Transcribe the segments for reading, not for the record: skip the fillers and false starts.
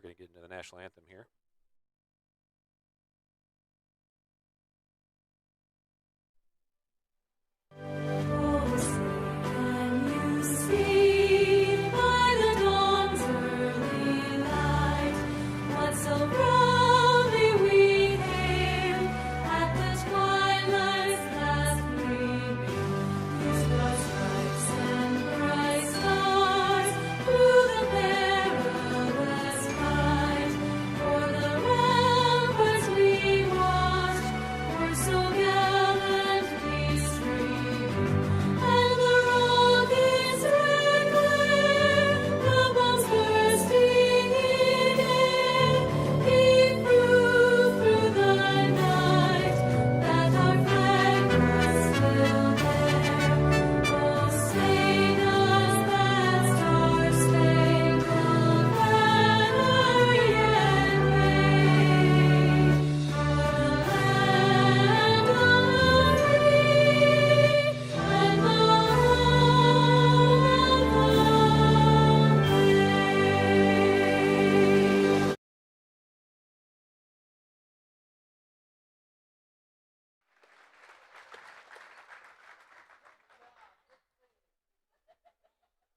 we're going to get into the national anthem here.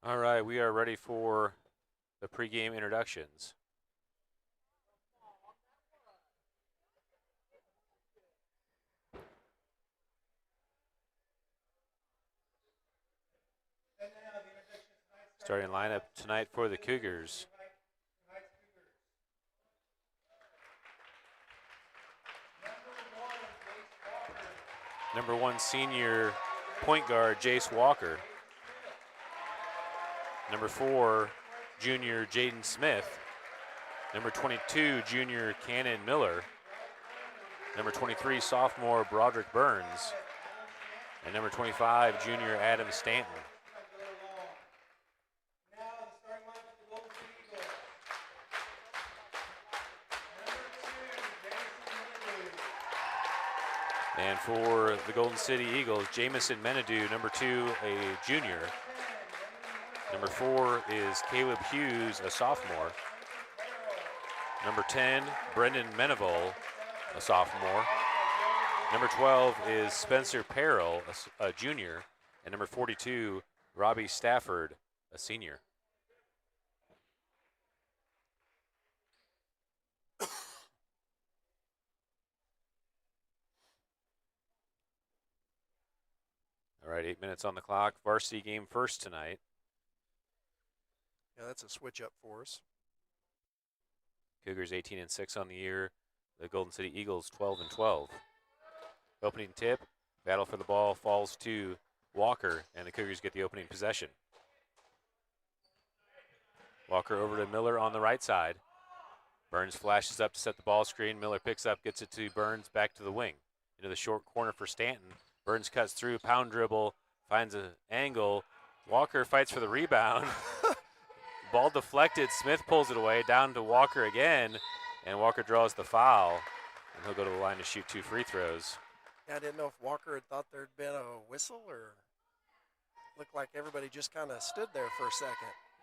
All right, we are ready for the pregame introductions. Starting lineup tonight for the Cougars. Number 1 senior point guard Jace Walker. Number 4 junior Jaden Smith. Number 22 junior Cannon Miller. Number 23 sophomore Broderick Burns. And number 25 junior Adam Stanton. And for the Golden City Eagles, Jamison Menadu, number 2, a junior. Number 4 is Caleb Hughes, a sophomore. Number 10, Brendan Meneville, a sophomore. Number 12 is Spencer Perrell, a junior. And number 42, Robbie Stafford, a senior. All right, 8 minutes on the clock. Varsity game first tonight. Yeah, that's a switch up for us. Cougars 18-6 on the year. The Golden City Eagles 12-12. Opening tip, battle for the ball falls to Walker, and the Cougars get the opening possession. Walker over to Miller on the right side. Burns flashes up to set the ball screen. Miller picks up, gets it to Burns, back to the wing. Into the short corner for Stanton. Burns cuts through, pound dribble, finds an angle. Walker fights for the rebound. Ball deflected, Smith pulls it away, down to Walker again, and Walker draws the foul, and he'll go to the line to shoot 2 free throws. Yeah, I didn't know if Walker had thought there'd been a whistle, or looked like everybody just kind of stood there for a second.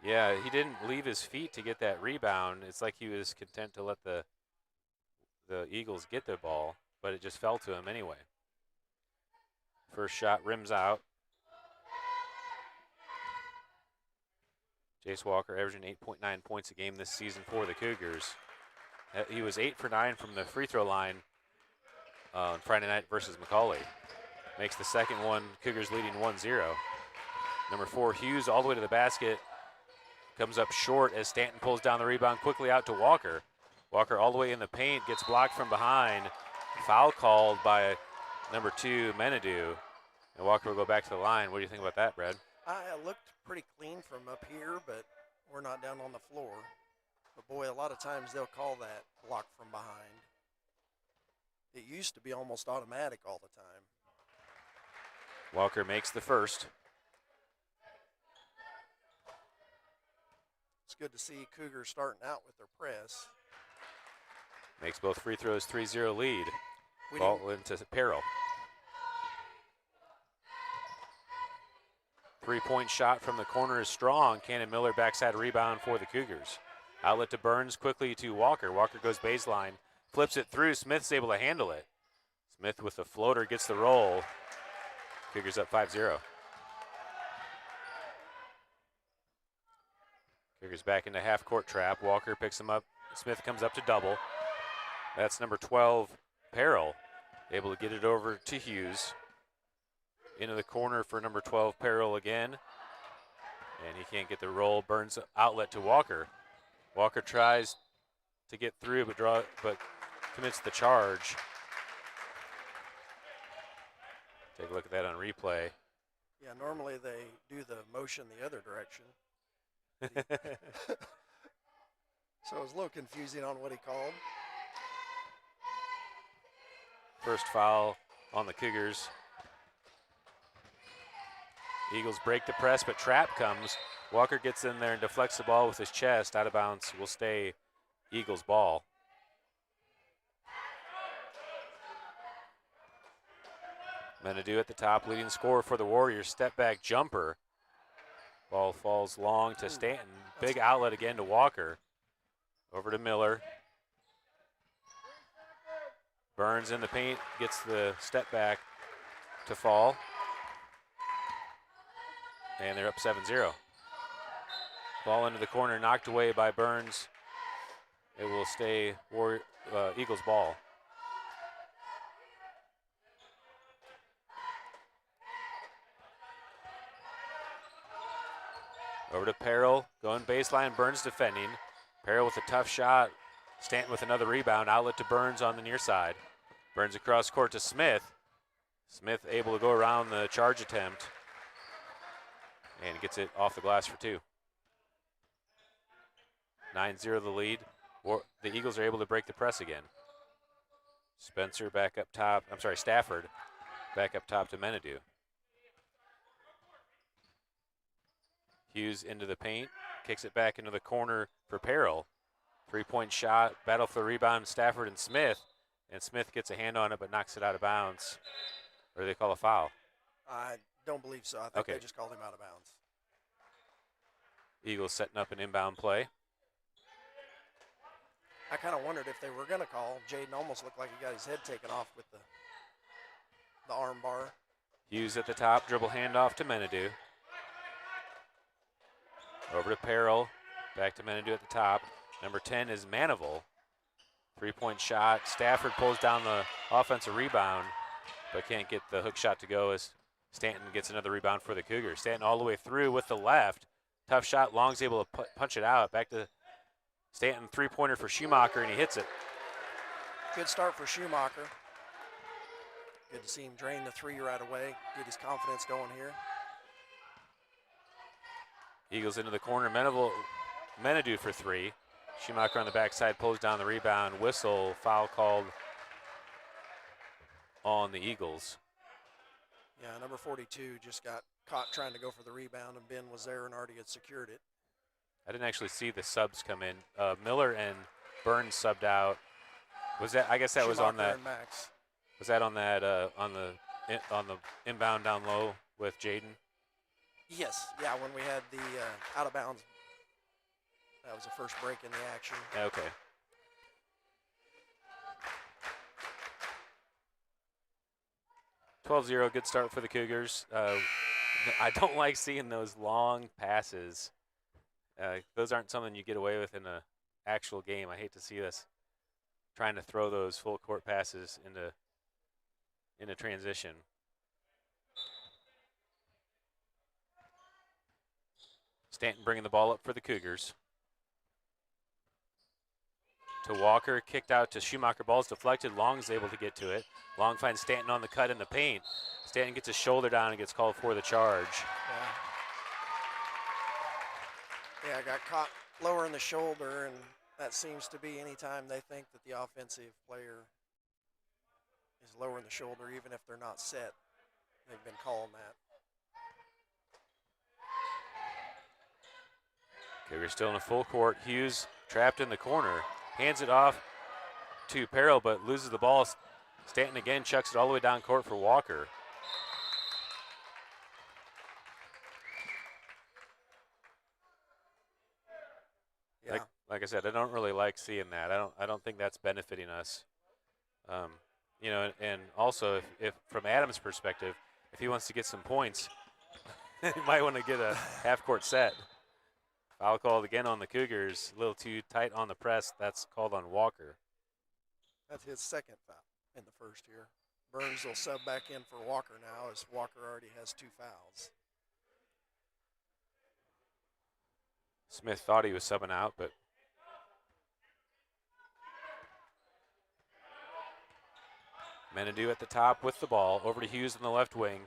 Yeah, he didn't leave his feet to get that rebound. It's like he was content to let the Eagles get the ball, but it just fell to him anyway. First shot rims out. Jace Walker averaging 8.9 points a game this season for the Cougars. He was 8 for 9 from the free throw line on Friday night versus McCauley. Makes the second one, Cougars leading 1-0. Number 4, Hughes, all the way to the basket. Comes up short as Stanton pulls down the rebound quickly out to Walker. Walker all the way in the paint, gets blocked from behind. Foul called by number 2, Menadu. And Walker will go back to the line. What do you think about that, Brad? It looked pretty clean from up here, but we're not down on the floor. But boy, a lot of times they'll call that block from behind. It used to be almost automatic all the time. Walker makes the first. It's good to see Cougars starting out with their press. Makes both free throws, 3-0 lead. Ball into Perrell. 3-point shot from the corner is strong. Cannon Miller backside rebound for the Cougars. Outlet to Burns, quickly to Walker. Walker goes baseline, flips it through. Smith's able to handle it. Smith with the floater gets the roll. Cougars up 5-0. Cougars back into half-court trap. Walker picks him up. Smith comes up to double. That's number 12, Peril. Able to get it over to Hughes. Into the corner for number 12, Peril again. And he can't get the roll. Burns outlet to Walker. Walker tries to get through, but commits the charge. Take a look at that on replay. Yeah, normally they do the motion the other direction. So it was a little confusing on what he called. First foul on the Cougars. Eagles break the press, but trap comes. Walker gets in there and deflects the ball with his chest. Out of bounds will stay Eagles ball. Menadue at the top, leading scorer for the Warriors. Step back jumper. Ball falls long to Stanton. Big outlet again to Walker. Over to Miller. Burns in the paint, gets the step back to fall. And they're up 7-0. Ball into the corner, knocked away by Burns. It will stay Eagles ball. Over to Peril, going baseline, Burns defending. Peril with a tough shot. Stanton with another rebound, outlet to Burns on the near side. Burns across court to Smith. Smith able to go around the charge attempt. And gets it off the glass for two. 9-0 the lead. The Eagles are able to break the press again. Stafford back up top to Menadue. Hughes into the paint, kicks it back into the corner for Peril. Three-point shot, battle for the rebound, Stafford and Smith. And Smith gets a hand on it but knocks it out of bounds. Or do they call a foul? I don't believe so. I think they just called him out of bounds. Eagles setting up an inbound play. I kind of wondered if they were going to call. Jaden almost looked like he got his head taken off with the arm bar. Hughes at the top, dribble handoff to Menadue. Over to Peril, back to Menadue at the top. Number 10 is Manival. Three-point shot. Stafford pulls down the offensive rebound, but can't get the hook shot to go as Stanton gets another rebound for the Cougars. Stanton all the way through with the left. Tough shot. Long's able to punch it out. Back to Stanton, three-pointer for Schumacher, and he hits it. Good start for Schumacher. Good to see him drain the three right away. Get his confidence going here. Eagles into the corner. Menadue for three. Schumacher on the backside pulls down the rebound. Whistle, foul called on the Eagles. Yeah, number 42 just got caught trying to go for the rebound, and Ben was there and already had secured it. I didn't actually see the subs come in. Miller and Burns subbed out. Was that? I guess that Schumacher was on that. and Max. Was that on that on the inbound down low with Jaden? Yes. Yeah, when we had the out of bounds. That was the first break in the action. Okay. (12-0), good start for the Cougars. I don't like seeing those long passes. Those aren't something you get away with in an actual game. I hate to see us trying to throw those full court passes into transition. Stanton bringing the ball up for the Cougars. To Walker, kicked out to Schumacher. Ball's deflected. Long's able to get to it. Long finds Stanton on the cut in the paint. Stanton gets his shoulder down and gets called for the charge. Yeah, got caught lowering the shoulder, and that seems to be any time they think that the offensive player is lowering the shoulder, even if they're not set. They've been calling that. Cougars still in a full court. Hughes trapped in the corner. Hands it off to Peril, but loses the ball. Stanton again chucks it all the way down court for Walker. Yeah. like I said, I don't really like seeing that. I don't think that's benefiting us. You know, and also if from Adam's perspective, if he wants to get some points, he might want to get a half-court set. Foul called again on the Cougars. A little too tight on the press. That's called on Walker. That's his second foul in the first here. Burns will sub back in for Walker now, as Walker already has 2 fouls. Smith thought he was subbing out, but Menadue at the top with the ball. Over to Hughes in the left wing.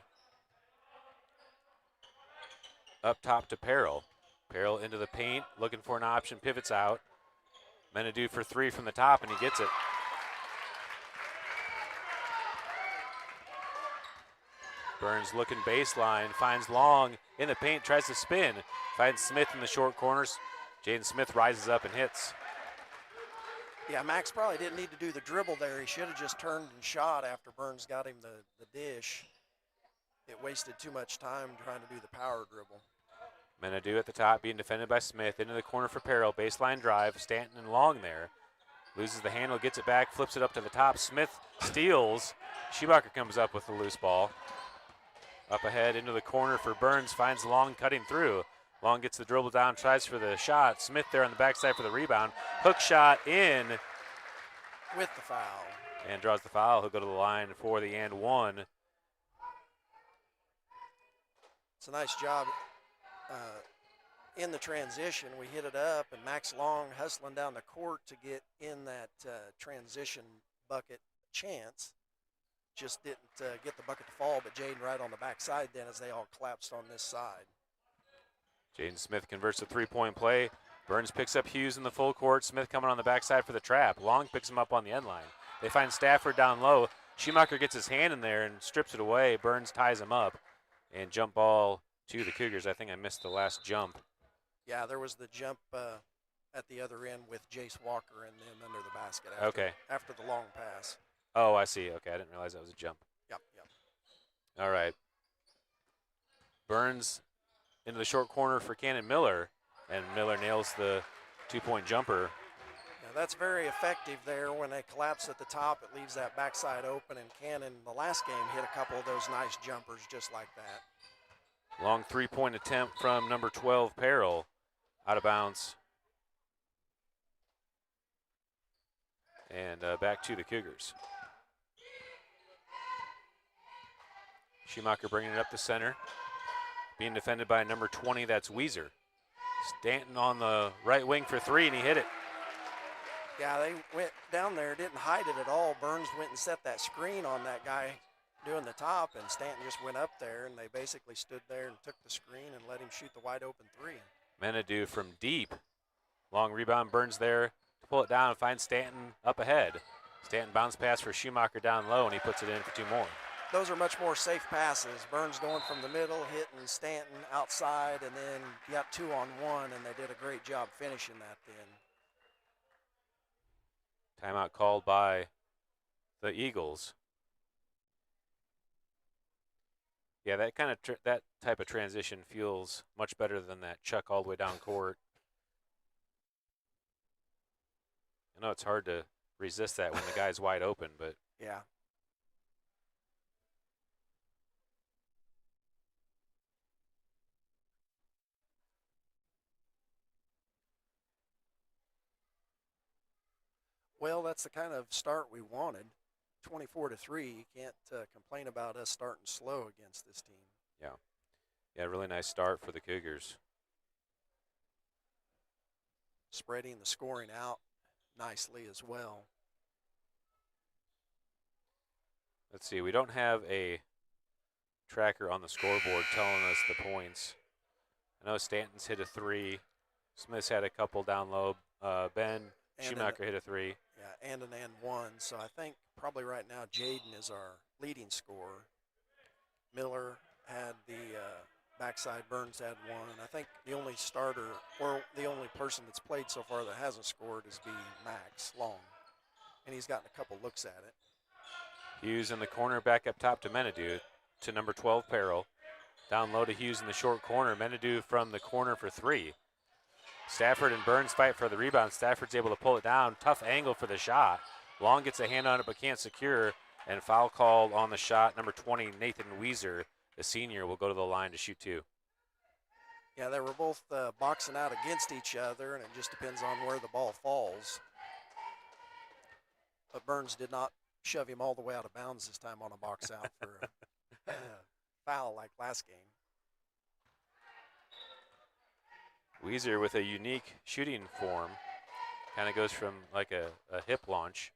Up top to Peril. Peril into the paint, looking for an option, pivots out. Menadue for 3 from the top, and he gets it. Burns looking baseline, finds Long in the paint, tries to spin. Finds Smith in the short corners. Jaden Smith rises up and hits. Yeah, Max probably didn't need to do the dribble there. He should have just turned and shot after Burns got him the dish. It wasted too much time trying to do the power dribble. Menadue at the top, being defended by Smith. Into the corner for Peril. Baseline drive. Stanton and Long there. Loses the handle, gets it back, flips it up to the top. Smith steals. Schumacher comes up with the loose ball. Up ahead into the corner for Burns. Finds Long cutting through. Long gets the dribble down, tries for the shot. Smith there on the backside for the rebound. Hook shot in. With the foul. And draws the foul. He'll go to the line for the and one. It's a nice job in the transition. We hit it up, and Max Long hustling down the court to get in that transition bucket chance. Just didn't get the bucket to fall, but Jaden right on the backside then as they all collapsed on this side. Jaden Smith converts a three-point play. Burns picks up Hughes in the full court. Smith coming on the backside for the trap. Long picks him up on the end line. They find Stafford down low. Schumacher gets his hand in there and strips it away. Burns ties him up. And jump ball to the Cougars. I think I missed the last jump. Yeah, there was the jump at the other end with Jace Walker and them under the basket after the long pass. Oh, I see. Okay, I didn't realize that was a jump. Yep. All right. Burns into the short corner for Cannon Miller, and Miller nails the two-point jumper. Yeah, that's very effective there. When they collapse at the top, it leaves that backside open, and Cannon, the last game, hit a couple of those nice jumpers just like that. Long three-point attempt from number 12, Peril, out of bounds. And back to the Cougars. Schumacher bringing it up the center. Being defended by number 20, that's Weiser. Stanton on the right wing for 3, and he hit it. Yeah, they went down there, didn't hide it at all. Burns went and set that screen on that guy doing the top, and Stanton just went up there, and they basically stood there and took the screen and let him shoot the wide open 3. Menadue from deep. Long rebound, Burns there to pull it down and find Stanton up ahead. Stanton bounce pass for Schumacher down low, and he puts it in for 2 more. Those are much more safe passes. Burns going from the middle, hitting Stanton outside, and then you got 2-on-1, and they did a great job finishing that then. Timeout called by the Eagles. Yeah, that kind of that type of transition feels much better than that chuck all the way down court. I know it's hard to resist that when the guy's wide open, but yeah. Well, that's the kind of start we wanted. 24-3. You can't complain about us starting slow against this team. Yeah, really nice start for the Cougars. Spreading the scoring out nicely as well. Let's see, we don't have a tracker on the scoreboard telling us the points. I know Stanton's hit a 3. Smith's had a couple down low. Ben Schumacher hit a 3. Yeah, and an and one. So I think probably right now Jaden is our leading scorer. Miller had the backside. Burns had 1. I think the only starter or the only person that's played so far that hasn't scored is Max Long. And he's gotten a couple looks at it. Hughes in the corner, back up top to Menadue, to number 12, Peril. Down low to Hughes in the short corner. Menadue from the corner for 3. Stafford and Burns fight for the rebound. Stafford's able to pull it down. Tough angle for the shot. Long gets a hand on it but can't secure. And foul called on the shot. Number 20, Nathan Weiser, the senior, will go to the line to shoot 2. Yeah, they were both boxing out against each other, and it just depends on where the ball falls. But Burns did not shove him all the way out of bounds this time on a box out for a foul like last game. Weiser with a unique shooting form. Kind of goes from like a hip launch.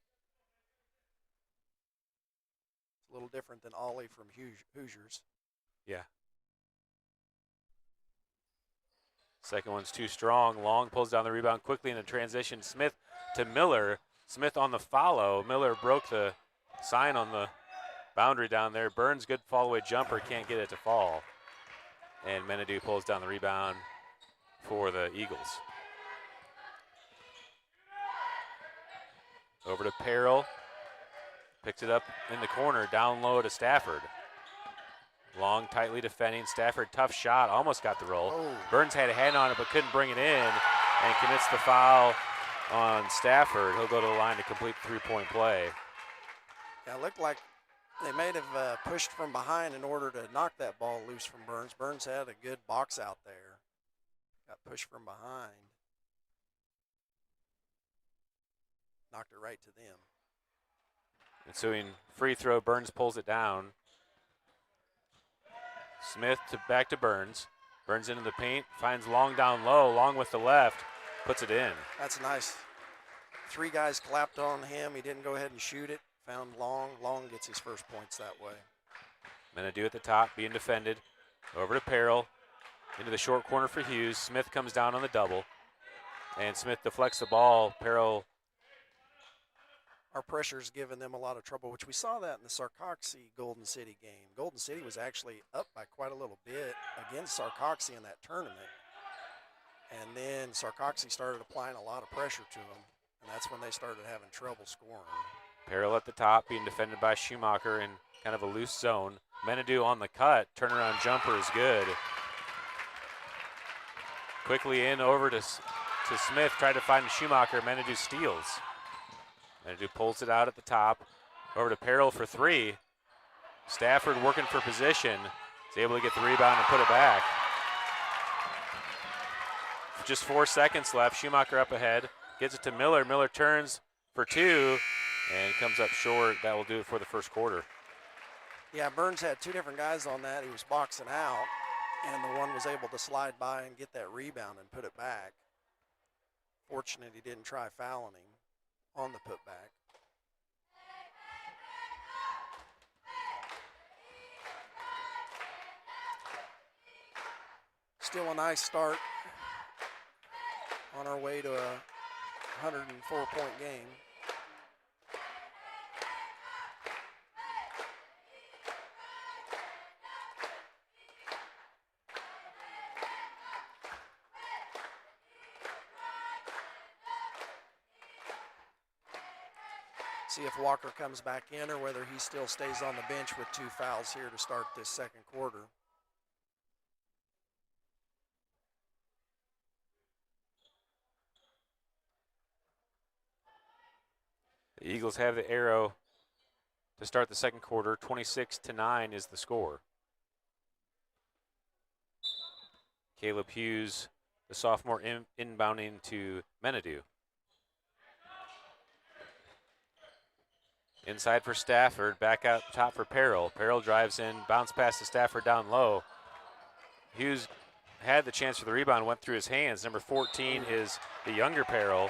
It's a little different than Ollie from Hoosiers. Yeah. Second one's too strong. Long pulls down the rebound quickly in the transition. Smith to Miller. Smith on the follow. Miller broke the sign on the boundary down there. Burns, good fall-away jumper, can't get it to fall. And Menadu pulls down the rebound for the Eagles. Over to Peril. Picks it up in the corner, down low to Stafford. Long, tightly defending. Stafford, tough shot, almost got the roll. Oh. Burns had a hand on it but couldn't bring it in and commits the foul on Stafford. He'll go to the line to complete the three-point play. Yeah, it looked like they may have pushed from behind in order to knock that ball loose from Burns. Burns had a good box out there. Got pushed from behind. Knocked it right to them. Ensuing free throw, Burns pulls it down. Smith back to Burns. Burns into the paint, finds Long down low. Long with the left, puts it in. That's nice. 3 guys clapped on him. He didn't go ahead and shoot it. Found Long. Long gets his first points that way. Menadu at the top, being defended. Over to Peril. Into the short corner for Hughes. Smith comes down on the double. And Smith deflects the ball. Peril. Our pressure's given them a lot of trouble, which we saw that in the Sarcoxy Golden City game. Golden City was actually up by quite a little bit against Sarcoxy in that tournament. And then Sarcoxy started applying a lot of pressure to them, and that's when they started having trouble scoring. Peril at the top, being defended by Schumacher in kind of a loose zone. Menadu on the cut. Turnaround jumper is good. Quickly in over to Smith. Tried to find Schumacher. Menadu steals. Menadu pulls it out at the top. Over to Peril for 3. Stafford working for position. Is able to get the rebound and put it back. Just 4 seconds left. Schumacher up ahead. Gets it to Miller. Miller turns for 2 and comes up short. That will do it for the first quarter. Yeah, Burns had 2 different guys on that. He was boxing out, and the one was able to slide by and get that rebound and put it back. Fortunate he didn't try fouling him on the putback. Still a nice start on our way to a 104-point game. See if Walker comes back in or whether he still stays on the bench with 2 fouls here to start this second quarter. The Eagles have the arrow to start the second quarter. 26-9 is the score. Caleb Hughes, the sophomore, inbounding to Menadu. Inside for Stafford, back out top for Peril. Peril drives in, bounce pass to Stafford down low. Hughes had the chance for the rebound, went through his hands. Number 14 is the younger Peril,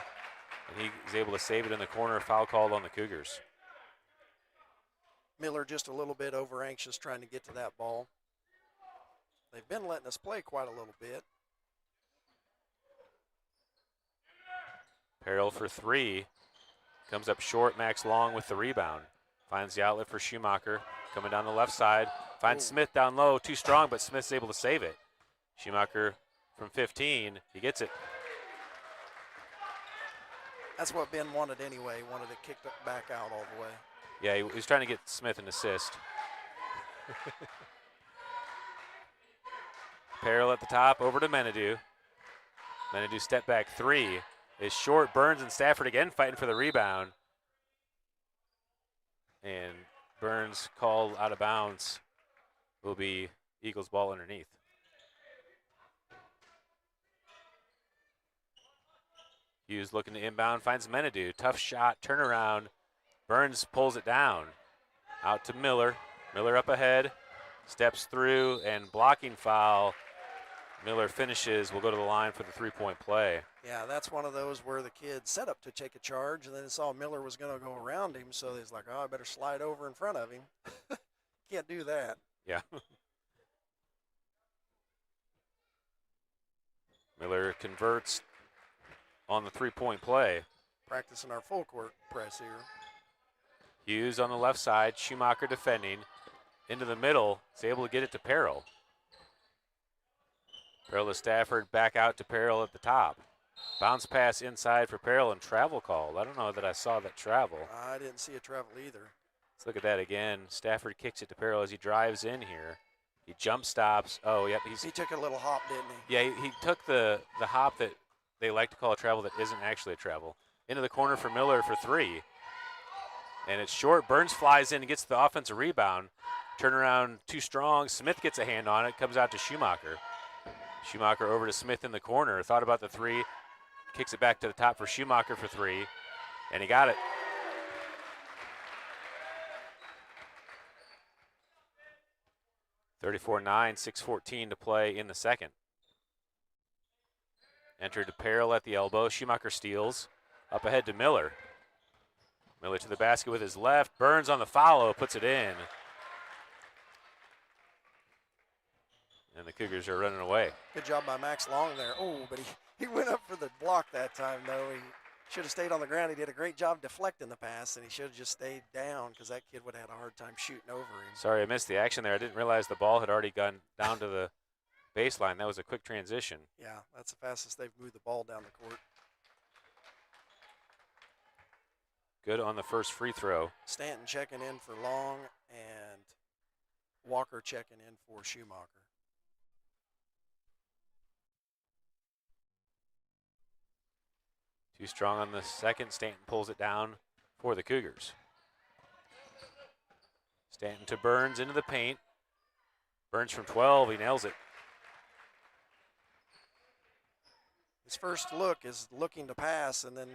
and he is able to save it in the corner. Foul called on the Cougars. Miller just a little bit over anxious trying to get to that ball. They've been letting us play quite a little bit. Peril for 3. Comes up short. Max Long with the rebound. Finds the outlet for Schumacher. Coming down the left side. Finds Smith down low. Too strong, but Smith's able to save it. Schumacher from 15. He gets it. That's what Ben wanted anyway. He wanted it kicked back out all the way. Yeah, he was trying to get Smith an assist. Peril at the top, over to Menadu. Menadu step back three is short. Burns and Stafford again fighting for the rebound. And Burns called out of bounds. Will be Eagles ball underneath. Hughes looking to inbound, finds Menadu. Tough shot, turnaround. Burns pulls it down. Out to Miller. Miller up ahead, steps through, and blocking foul. Miller finishes, will go to the line for the three-point play. Yeah, that's one of those where the kid set up to take a charge, and then saw Miller was going to go around him, so he's like, oh, I better slide over in front of him. Can't do that. Yeah. Miller converts on the three-point play. Practicing our full court press here. Hughes on the left side, Schumacher defending. Into the middle, is able to get it to Perrell. Perrell to Stafford, back out to Perrell at the top. Bounce pass inside for Perrell and travel call. I don't know that I saw that travel. I didn't see a travel either. Let's look at that again. Stafford kicks it to Perrell as he drives in here. He jump stops. Oh, yep. He took a little hop, didn't he? Yeah, he took the hop that they like to call a travel that isn't actually a travel. Into the corner for Miller for three. And it's short. Burns flies in and gets the offensive rebound. Turnaround too strong. Smith gets a hand on it. Comes out to Schumacher. Schumacher over to Smith in the corner. Thought about the three. Kicks it back to the top for Schumacher for three. And he got it. (34-9), 6:14 to play in the second. Entered to Perrell at the elbow. Schumacher steals. Up ahead to Miller. Miller to the basket with his left. Burns on the follow, puts it in. And the Cougars are running away. Good job by Max Long there. Oh, but he went up for the block that time, though. He should have stayed on the ground. He did a great job deflecting the pass, and he should have just stayed down because that kid would have had a hard time shooting over him. Sorry, I missed the action there. I didn't realize the ball had already gone down to the baseline. That was a quick transition. Yeah, that's the fastest they've moved the ball down the court. Good on the first free throw. Stanton checking in for Long, and Walker checking in for Schumacher. Too strong on the second. Stanton pulls it down for the Cougars. Stanton to Burns into the paint. Burns from 12, he nails it. His first look is looking to pass, and then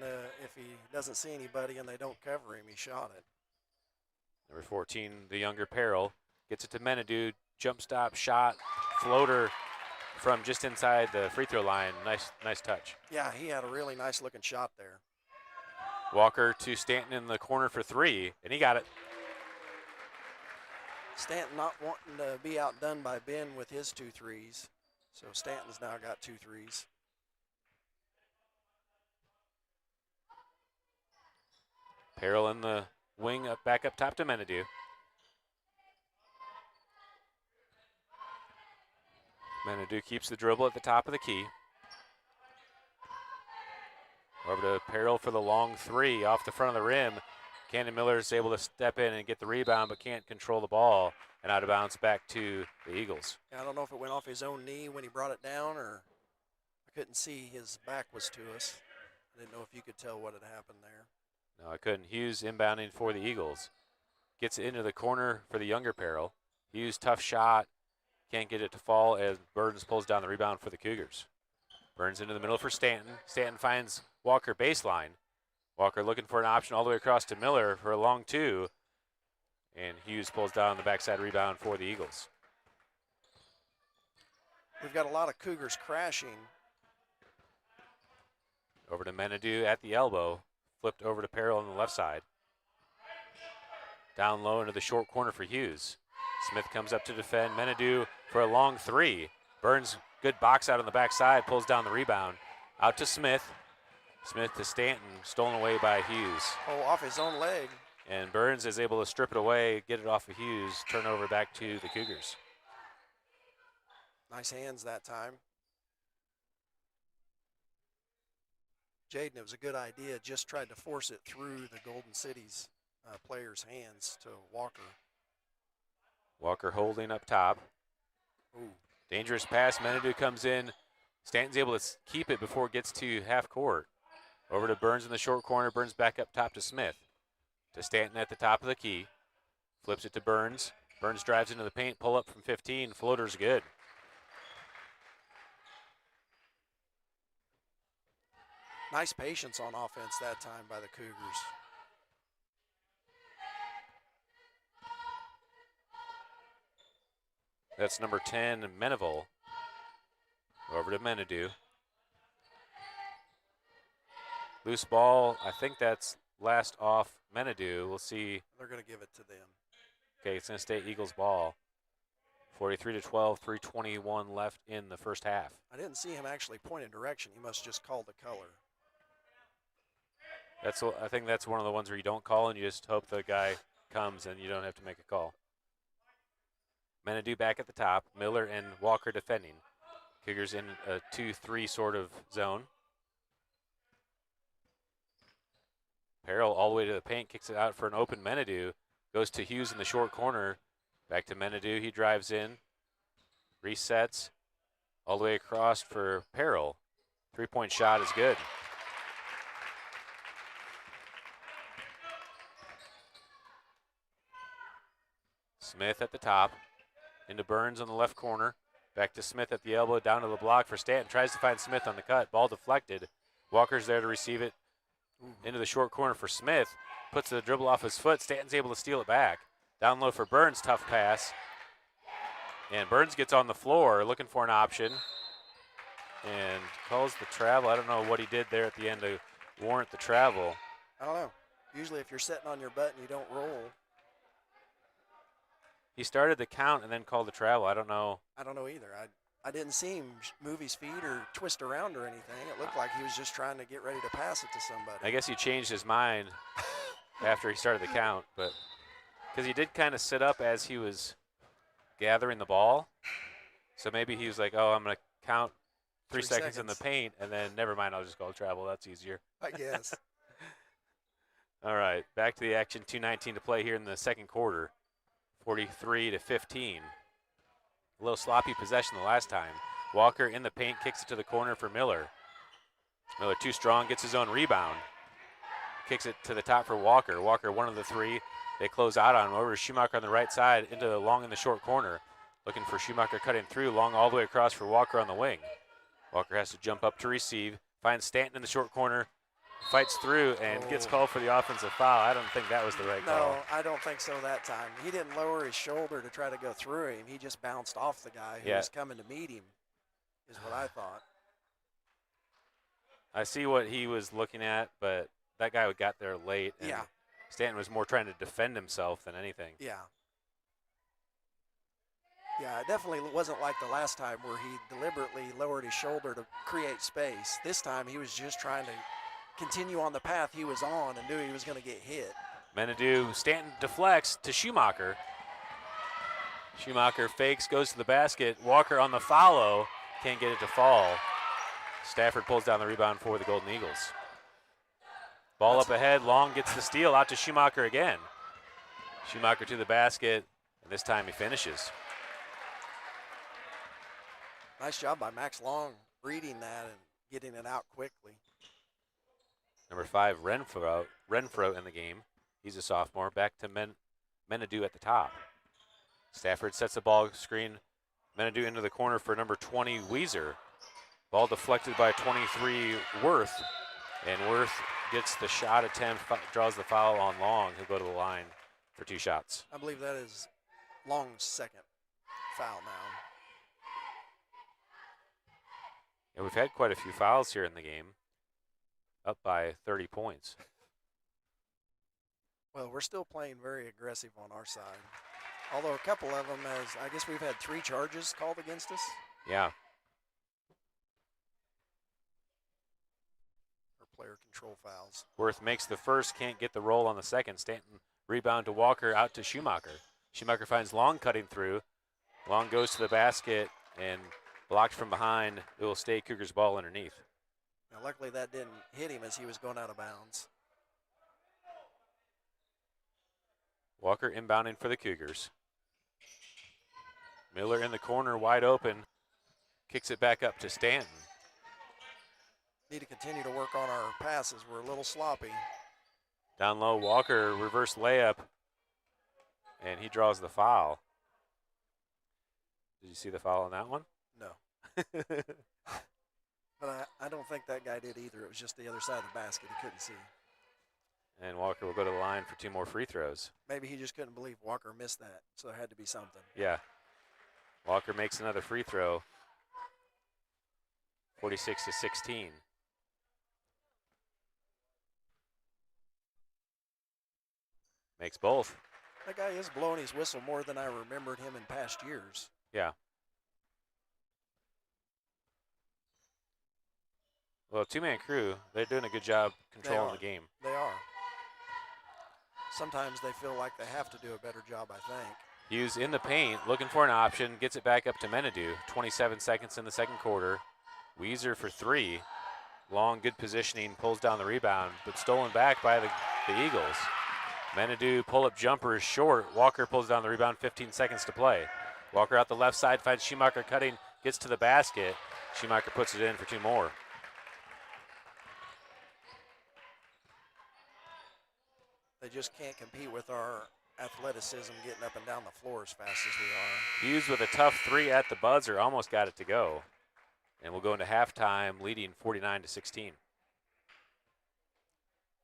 if he doesn't see anybody and they don't cover him, he shot it. Number 14, the younger Perrell, gets it to Menadu. Jump stop, shot, floater from just inside the free throw line. Nice touch. Yeah, he had a really nice looking shot there. Walker to Stanton in the corner for three, and he got it. Stanton not wanting to be outdone by Ben with his 2 threes. So Stanton's now got 2 threes. Perrell in the wing, back up top to Menadu. Menadu keeps the dribble at the top of the key. Over to Perrell for the long three off the front of the rim. Cannon Miller is able to step in and get the rebound, but can't control the ball, and out of bounds back to the Eagles. I don't know if it went off his own knee when he brought it down, or I couldn't see. His back was to us. I didn't know if you could tell what had happened there. No, I couldn't. Hughes inbounding for the Eagles. Gets it into the corner for the younger Perrell. Hughes, tough shot. Can't get it to fall as Burns pulls down the rebound for the Cougars. Burns into the middle for Stanton. Stanton finds Walker baseline. Walker looking for an option all the way across to Miller for a long two. And Hughes pulls down the backside rebound for the Eagles. We've got a lot of Cougars crashing. Over to Menadu at the elbow. Flipped over to Perrell on the left side. Down low into the short corner for Hughes. Smith comes up to defend. Menadu for a long three. Burns, good box out on the backside, pulls down the rebound. Out to Smith. Smith to Stanton, stolen away by Hughes. Oh, off his own leg. And Burns is able to strip it away, get it off of Hughes, turnover back to the Cougars. Nice hands that time. Jaden, it was a good idea, just tried to force it through the Golden City's players' hands to Walker. Walker holding up top. Ooh. Dangerous pass. Menadu comes in, Stanton's able to keep it before it gets to half court. Over to Burns in the short corner. Burns back up top to Smith. To Stanton at the top of the key. Flips it to Burns. Burns drives into the paint. Pull up from 15. Floater's good. Nice patience on offense that time by the Cougars. That's number 10, Meneville. Over to Menadue. Loose ball. I think that's last off Menadue. We'll see. They're going to give it to them. Okay, it's going to stay Eagles ball. 43-12, 3:21 left in the first half. I didn't see him actually point a direction. He must just call the color. I think that's one of the ones where you don't call and you just hope the guy comes and you don't have to make a call. Menadue back at the top. Miller and Walker defending. Cougars in a 2-3 sort of zone. Peril all the way to the paint, kicks it out for an open Menadue. Goes to Hughes in the short corner. Back to Menadue. He drives in. Resets. All the way across for Peril. 3-point shot is good. Smith at the top. Into Burns on the left corner. Back to Smith at the elbow, down to the block for Stanton. Tries to find Smith on the cut. Ball deflected. Walker's there to receive it. Into the short corner for Smith. Puts the dribble off his foot. Stanton's able to steal it back. Down low for Burns. Tough pass. And Burns gets on the floor looking for an option. And calls the travel. I don't know what he did there at the end to warrant the travel. I don't know. Usually if you're sitting on your butt and you don't roll. He started the count and then called the travel. I don't know. I don't know either. I didn't see him move his feet or twist around or anything. It looked like he was just trying to get ready to pass it to somebody. I guess he changed his mind after he started the count, but because he did kind of sit up as he was gathering the ball. So maybe he was like, oh, I'm going to count 3 seconds in the paint, and then never mind, I'll just call travel. That's easier. I guess. All right, back to the action. 2:19 to play here in the second quarter. 43-15. A little sloppy possession the last time. Walker in the paint, kicks it to the corner for Miller. Miller too strong, gets his own rebound. Kicks it to the top for Walker. Walker, one of the three. They close out on him. Over to Schumacher on the right side, into the Long in the short corner. Looking for Schumacher cutting through. Long all the way across for Walker on the wing. Walker has to jump up to receive. Finds Stanton in the short corner. Fights through and gets called for the offensive foul. I don't think that was the right call. No, I don't think so that time. He didn't lower his shoulder to try to go through him. He just bounced off the guy who was coming to meet him, is what I thought. I see what he was looking at, but that guy got there late. And yeah. Stanton was more trying to defend himself than anything. Yeah. Yeah, it definitely wasn't like the last time where he deliberately lowered his shoulder to create space. This time he was just trying to continue on the path he was on and knew he was going to get hit. Menadue, Stanton deflects to Schumacher. Schumacher fakes, goes to the basket. Walker on the follow, can't get it to fall. Stafford pulls down the rebound for the Golden Eagles. Ball up ahead, Long gets the steal, out to Schumacher again. Schumacher to the basket, and this time he finishes. Nice job by Max Long reading that and getting it out quickly. Number 5, Renfro in the game. He's a sophomore. Back to Menadue at the top. Stafford sets the ball screen. Menadue into the corner for number 20, Weezer. Ball deflected by 23, Worth. And Worth gets the shot attempt, draws the foul on Long. He'll go to the line for 2 shots. I believe that is Long's second foul now. And we've had quite a few fouls here in the game. Up by 30 points. Well, we're still playing very aggressive on our side. Although a couple of them, I guess we've had 3 charges called against us. Yeah. Or player control fouls. Worth makes the first, can't get the roll on the second. Stanton rebound to Walker, out to Schumacher. Schumacher finds Long cutting through. Long goes to the basket and blocked from behind. It will stay Cougars ball underneath. Now, luckily that didn't hit him as he was going out of bounds. Walker inbounding for the Cougars. Miller in the corner, wide open. Kicks it back up to Stanton. Need to continue to work on our passes. We're a little sloppy. Down low, Walker reverse layup, and he draws the foul. Did you see the foul on that one? No. But I don't think that guy did either. It was just the other side of the basket. He couldn't see. And Walker will go to the line for 2 more free throws. Maybe he just couldn't believe Walker missed that, so there had to be something. Yeah. Walker makes another free throw. 46-16. Makes both. That guy is blowing his whistle more than I remembered him in past years. Yeah. Well, 2-man crew, they're doing a good job controlling the game. They are. Sometimes they feel like they have to do a better job, I think. Hughes in the paint, looking for an option, gets it back up to Menadu. 27 seconds in the second quarter. Weezer for 3. Long, good positioning, pulls down the rebound, but stolen back by the Eagles. Menadu pull-up jumper is short. Walker pulls down the rebound, 15 seconds to play. Walker out the left side, finds Schumacher cutting, gets to the basket. Schumacher puts it in for 2 more. They just can't compete with our athleticism getting up and down the floor as fast as we are. Hughes with a tough 3 at the buzzer, almost got it to go. And we'll go into halftime leading 49-16.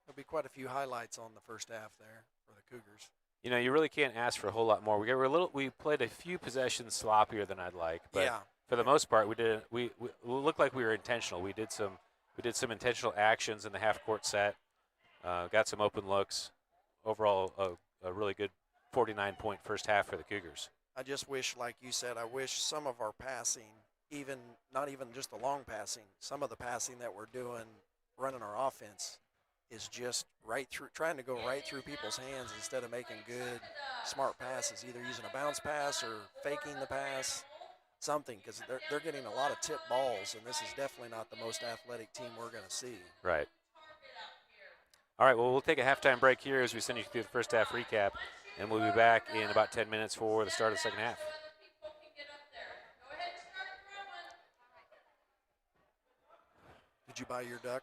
There'll be quite a few highlights on the first half there for the Cougars. You know, you really can't ask for a whole lot more. We played a few possessions sloppier than I'd like, but yeah. For the most part, we looked like we were intentional. We did some intentional actions in the half court set. Got some open looks. Overall, a really good 49-point first half for the Cougars. I just wish, like you said, I wish some of our passing, not even just the long passing, some of the passing that we're doing, running our offense, is just trying to go right through people's hands instead of making good, smart passes, either using a bounce pass or faking the pass, something, because they're getting a lot of tip balls, and this is definitely not the most athletic team we're going to see. Right. All right, well, we'll take a halftime break here as we send you through the first half recap, and we'll be back in about 10 minutes for the start of the second half. Did you buy your duck?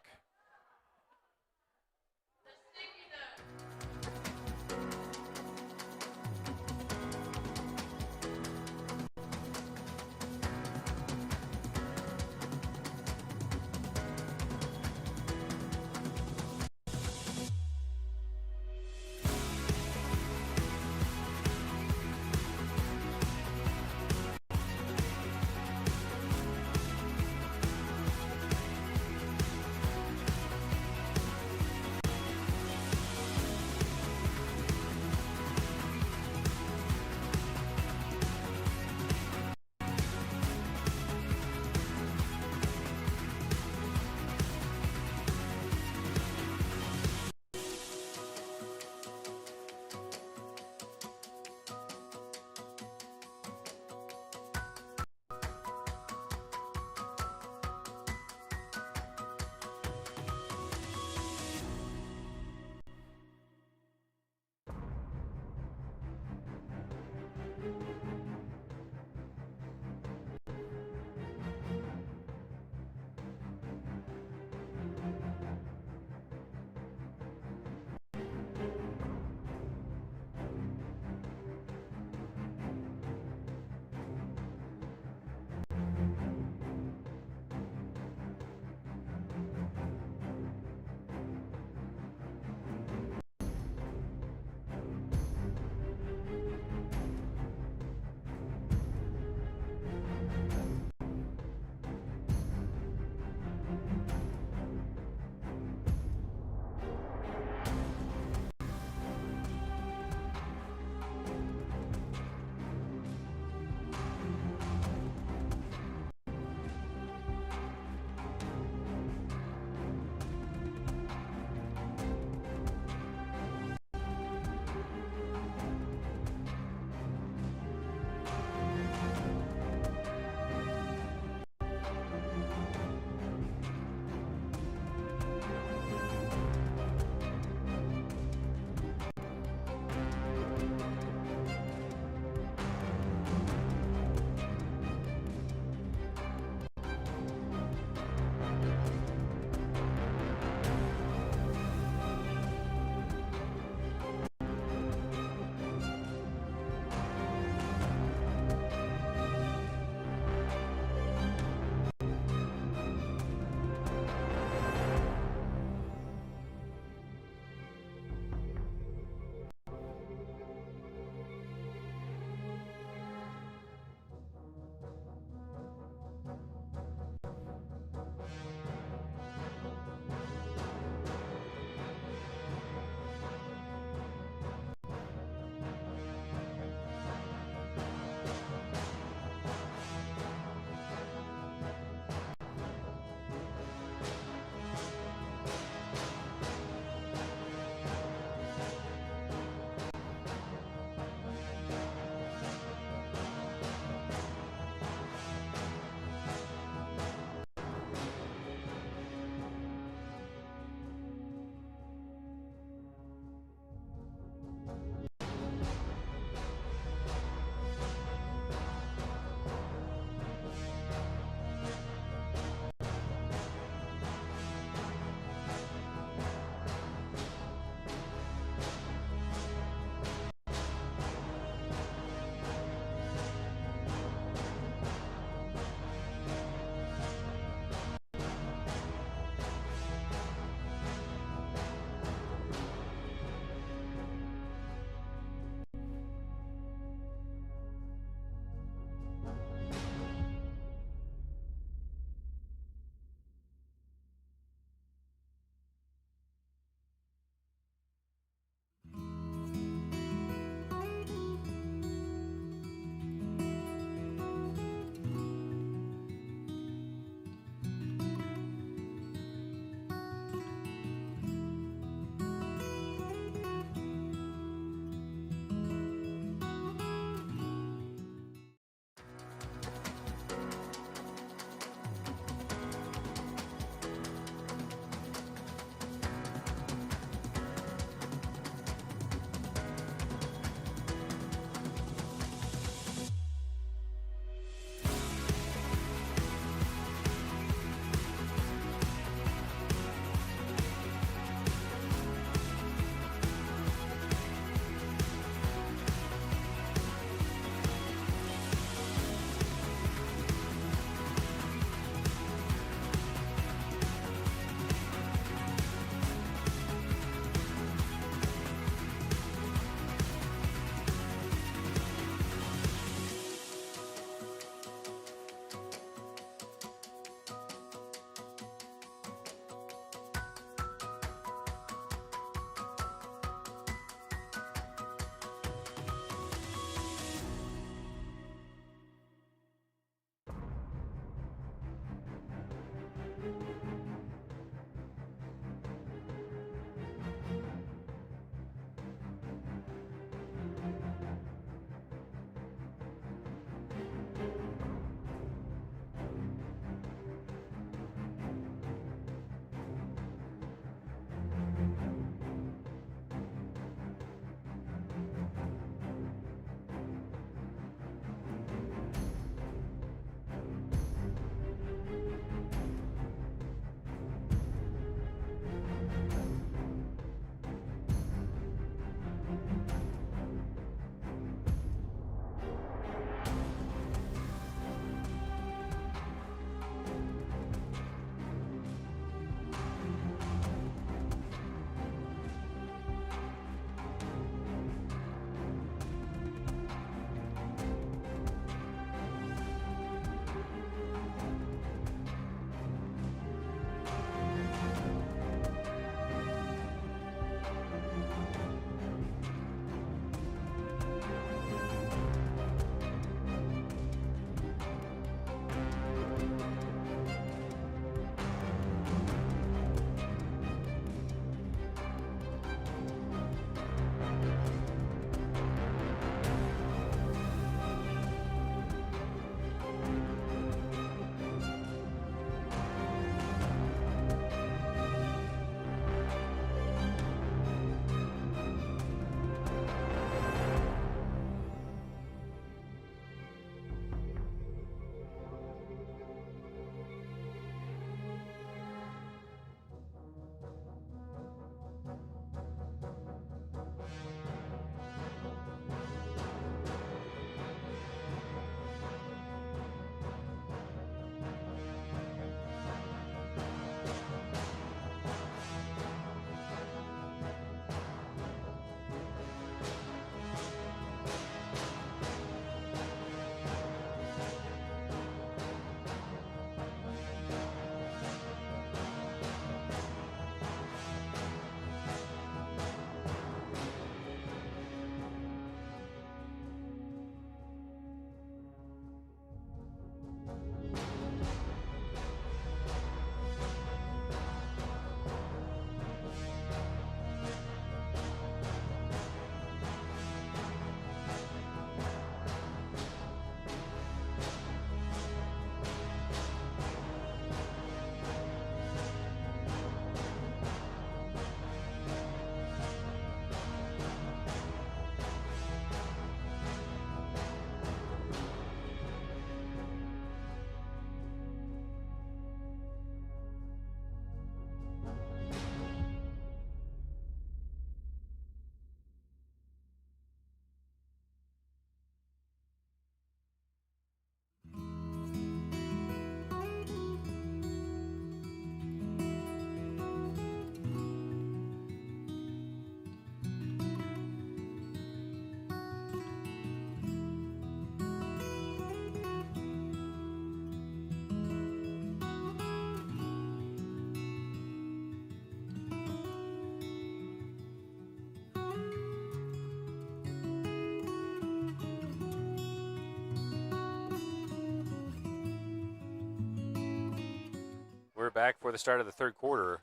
back for the start of the third quarter.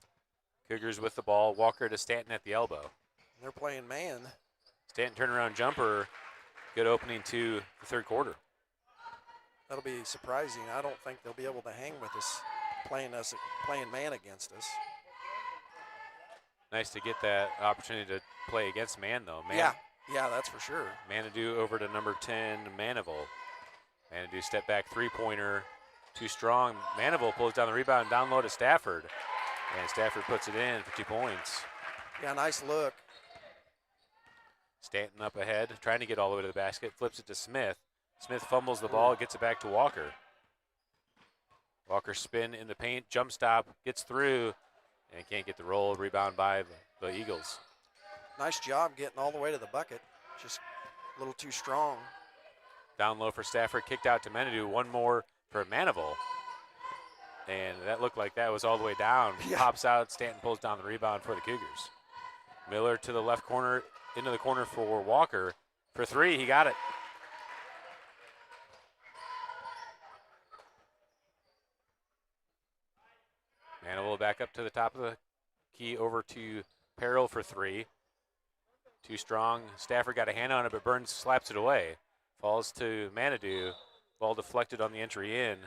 Cougars with the ball. Walker to Stanton at the elbow. They're playing man. Stanton turnaround jumper. Good opening to the third quarter. That'll be surprising. I don't think they'll be able to hang with us playing man against us. Nice to get that opportunity to play against man, though. Yeah, that's for sure. Manitou over to number 10, Manival. Manitou step back three-pointer. Too strong. Manival pulls down the rebound, down low to Stafford. And Stafford puts it in for 2 points. Yeah, nice look. Stanton up ahead, trying to get all the way to the basket. Flips it to Smith. Smith fumbles the ball, gets it back to Walker. Walker spin in the paint, jump stop, gets through, and can't get the roll. Rebound by the Eagles. Nice job getting all the way to the bucket. Just a little too strong. Down low for Stafford, kicked out to Manitou. One more for Manival. And that looked like that was all the way down. Yeah. Pops out, Stanton pulls down the rebound for the Cougars. Miller to the left corner, into the corner for Walker. For three, he got it. Manival back up to the top of the key, over to Peril for three. Too strong. Stafford got a hand on it, but Burns slaps it away. Falls to Manitou. Ball deflected on the entry in.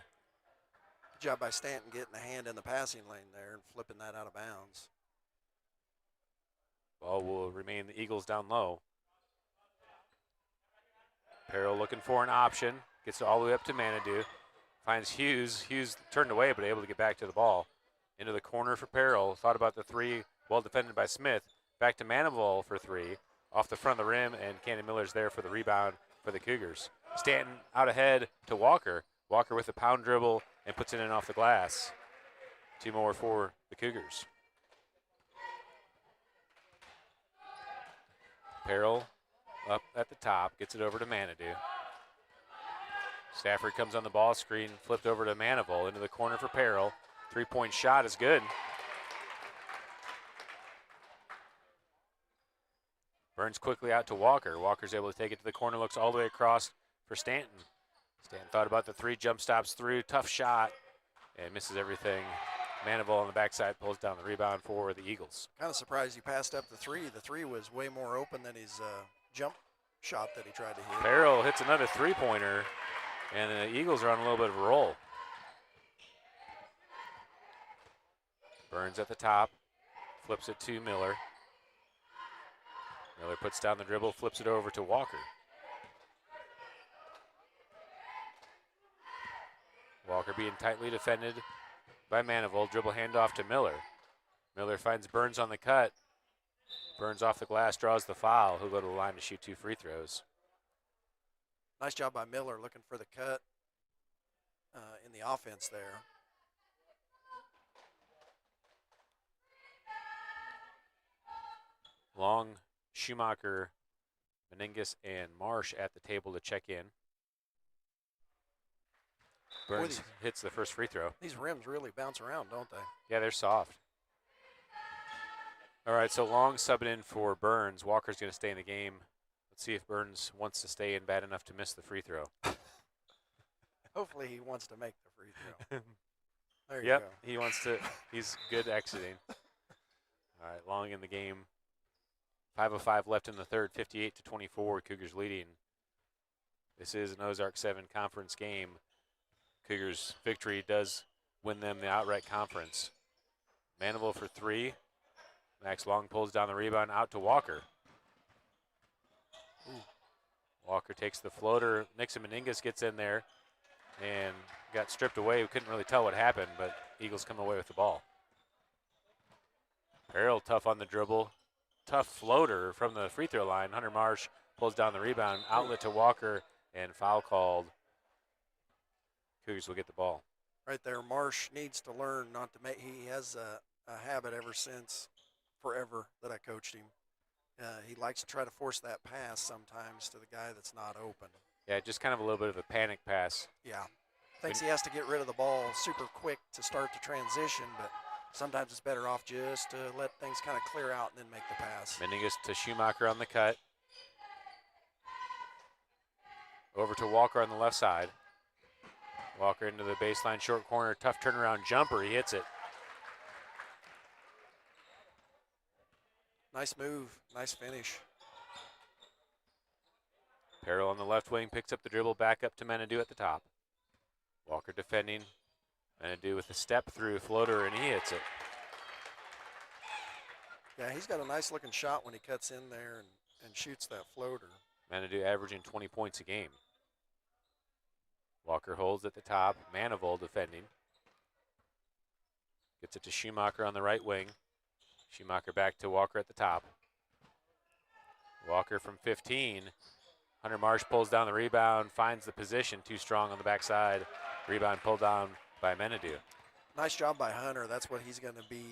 Good job by Stanton getting a hand in the passing lane there and flipping that out of bounds. Ball will remain the Eagles down low. Peril looking for an option. Gets it all the way up to Manitou. Finds Hughes. Hughes turned away, but able to get back to the ball. Into the corner for Peril. Thought about the three. Well defended by Smith. Back to Manival for three. Off the front of the rim, and Cannon Miller's there for the rebound for the Cougars. Stanton out ahead to Walker. Walker with a pound dribble and puts it in off the glass. Two more for the Cougars. Peril up at the top, gets it over to Manitou. Stafford comes on the ball screen, flipped over to Manival, into the corner for Peril. Three-point shot is good. Burns quickly out to Walker. Walker's able to take it to the corner, looks all the way across for Stanton. Stanton thought about the three, jump stops through, tough shot, and misses everything. Manival on the backside pulls down the rebound for the Eagles. Kind of surprised he passed up the three. The three was way more open than his jump shot that he tried to hit. Farrell hits another three-pointer, and the Eagles are on a little bit of a roll. Burns at the top, flips it to Miller. Miller puts down the dribble, flips it over to Walker. Walker being tightly defended by Manival. Dribble handoff to Miller. Miller finds Burns on the cut. Burns off the glass, draws the foul. He'll go to the line to shoot two free throws. Nice job by Miller looking for the cut in the offense there. Long, Schumacher, Meningus, and Marsh at the table to check in. Burns hits the first free throw. These rims really bounce around, don't they? Yeah, they're soft. All right, so Long subbing in for Burns. Walker's going to stay in the game. Let's see if Burns wants to stay in bad enough to miss the free throw. Hopefully he wants to make the free throw. There you Yep, go. he wants to. He's good exiting. All right, Long in the game. 5:05 left in the third, 58-24. Cougars leading. This is an Ozark 7 conference game. Cougars' victory does win them the outright conference. Manival for three. Max Long pulls down the rebound out to Walker. Ooh. Walker takes the floater. Nixon Meningus gets in there and got stripped away. We couldn't really tell what happened, but Eagles come away with the ball. Peril tough on the dribble. Tough floater from the free throw line. Hunter Marsh pulls down the rebound. Outlet to Walker, and foul called. Cougars will get the ball. Right there, Marsh needs to learn not to make. He has a habit ever since forever that I coached him. He likes to try to force that pass sometimes to the guy that's not open. Yeah, just kind of a little bit of a panic pass. Yeah. Thinks he has to get rid of the ball super quick to start the transition, but sometimes it's better off just to let things kind of clear out and then make the pass. Meningus to Schumacher on the cut. Over to Walker on the left side. Walker into the baseline short corner. Tough turnaround jumper. He hits it. Nice move, nice finish. Peril on the left wing picks up the dribble, back up to Menadue at the top. Walker defending. Menadue with a step through floater, and he hits it. Yeah, he's got a nice looking shot when he cuts in there and shoots that floater. Menadue averaging 20 points a game. Walker holds at the top. Manival defending. Gets it to Schumacher on the right wing. Schumacher back to Walker at the top. Walker from 15. Hunter Marsh pulls down the rebound, finds the position, too strong on the backside. Rebound pulled down by Menadue. Nice job by Hunter. That's what he's going to be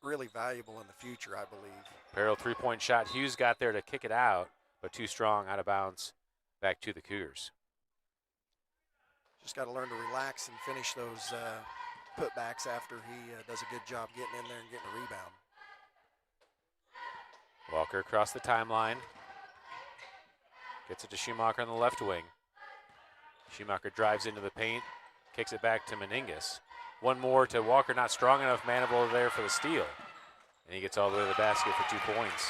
really valuable in the future, I believe. Peril three-point shot. Hughes got there to kick it out, but too strong, out of bounds, back to the Cougars. Just got to learn to relax and finish those putbacks after he does a good job getting in there and getting a rebound. Walker across the timeline. Gets it to Schumacher on the left wing. Schumacher drives into the paint, kicks it back to Meningus. One more to Walker, not strong enough. Manival there for the steal. And he gets all the way to the basket for 2 points.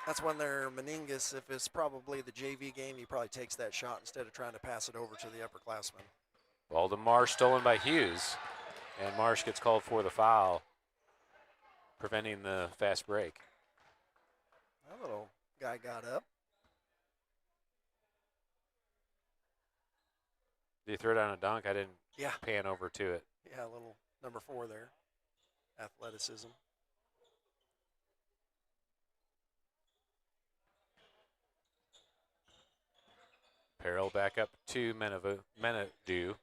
That's when they're Meningus. If it's probably the JV game, he probably takes that shot instead of trying to pass it over to the upperclassmen. Ball to Marsh, stolen by Hughes. And Marsh gets called for the foul, preventing the fast break. That little guy got up. Did he throw down a dunk? I didn't Yeah. pan over to it. Yeah, a little number 4 there. Athleticism. Peril back up to Menadue.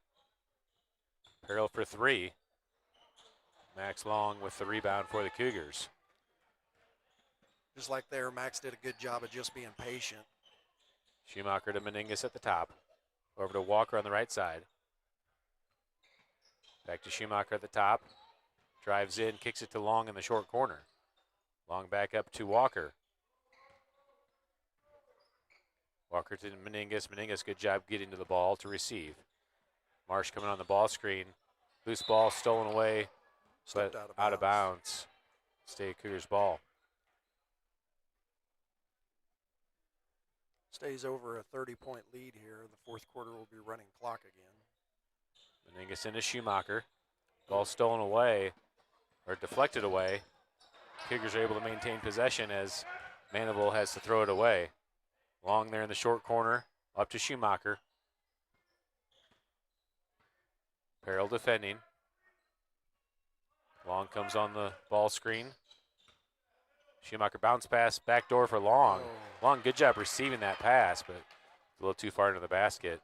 Peril for 3. Max Long with the rebound for the Cougars. Just like there, Max did a good job of just being patient. Schumacher to Meningus at the top. Over to Walker on the right side. Back to Schumacher at the top. Drives in, kicks it to Long in the short corner. Long back up to Walker. Walker to Meningus. Meningus, good job getting to the ball to receive. Marsh coming on the ball screen. Loose ball stolen away, but out of bounds. State Cougars ball. Stays over a 30-point lead here. The fourth quarter will be running clock again. Meningus into Schumacher. Ball stolen away, or deflected away. Cougars are able to maintain possession as Manival has to throw it away. Long there in the short corner, up to Schumacher. Peril defending. Long comes on the ball screen. Schumacher bounce pass, backdoor for Long. Oh. Long, good job receiving that pass, but a little too far into the basket.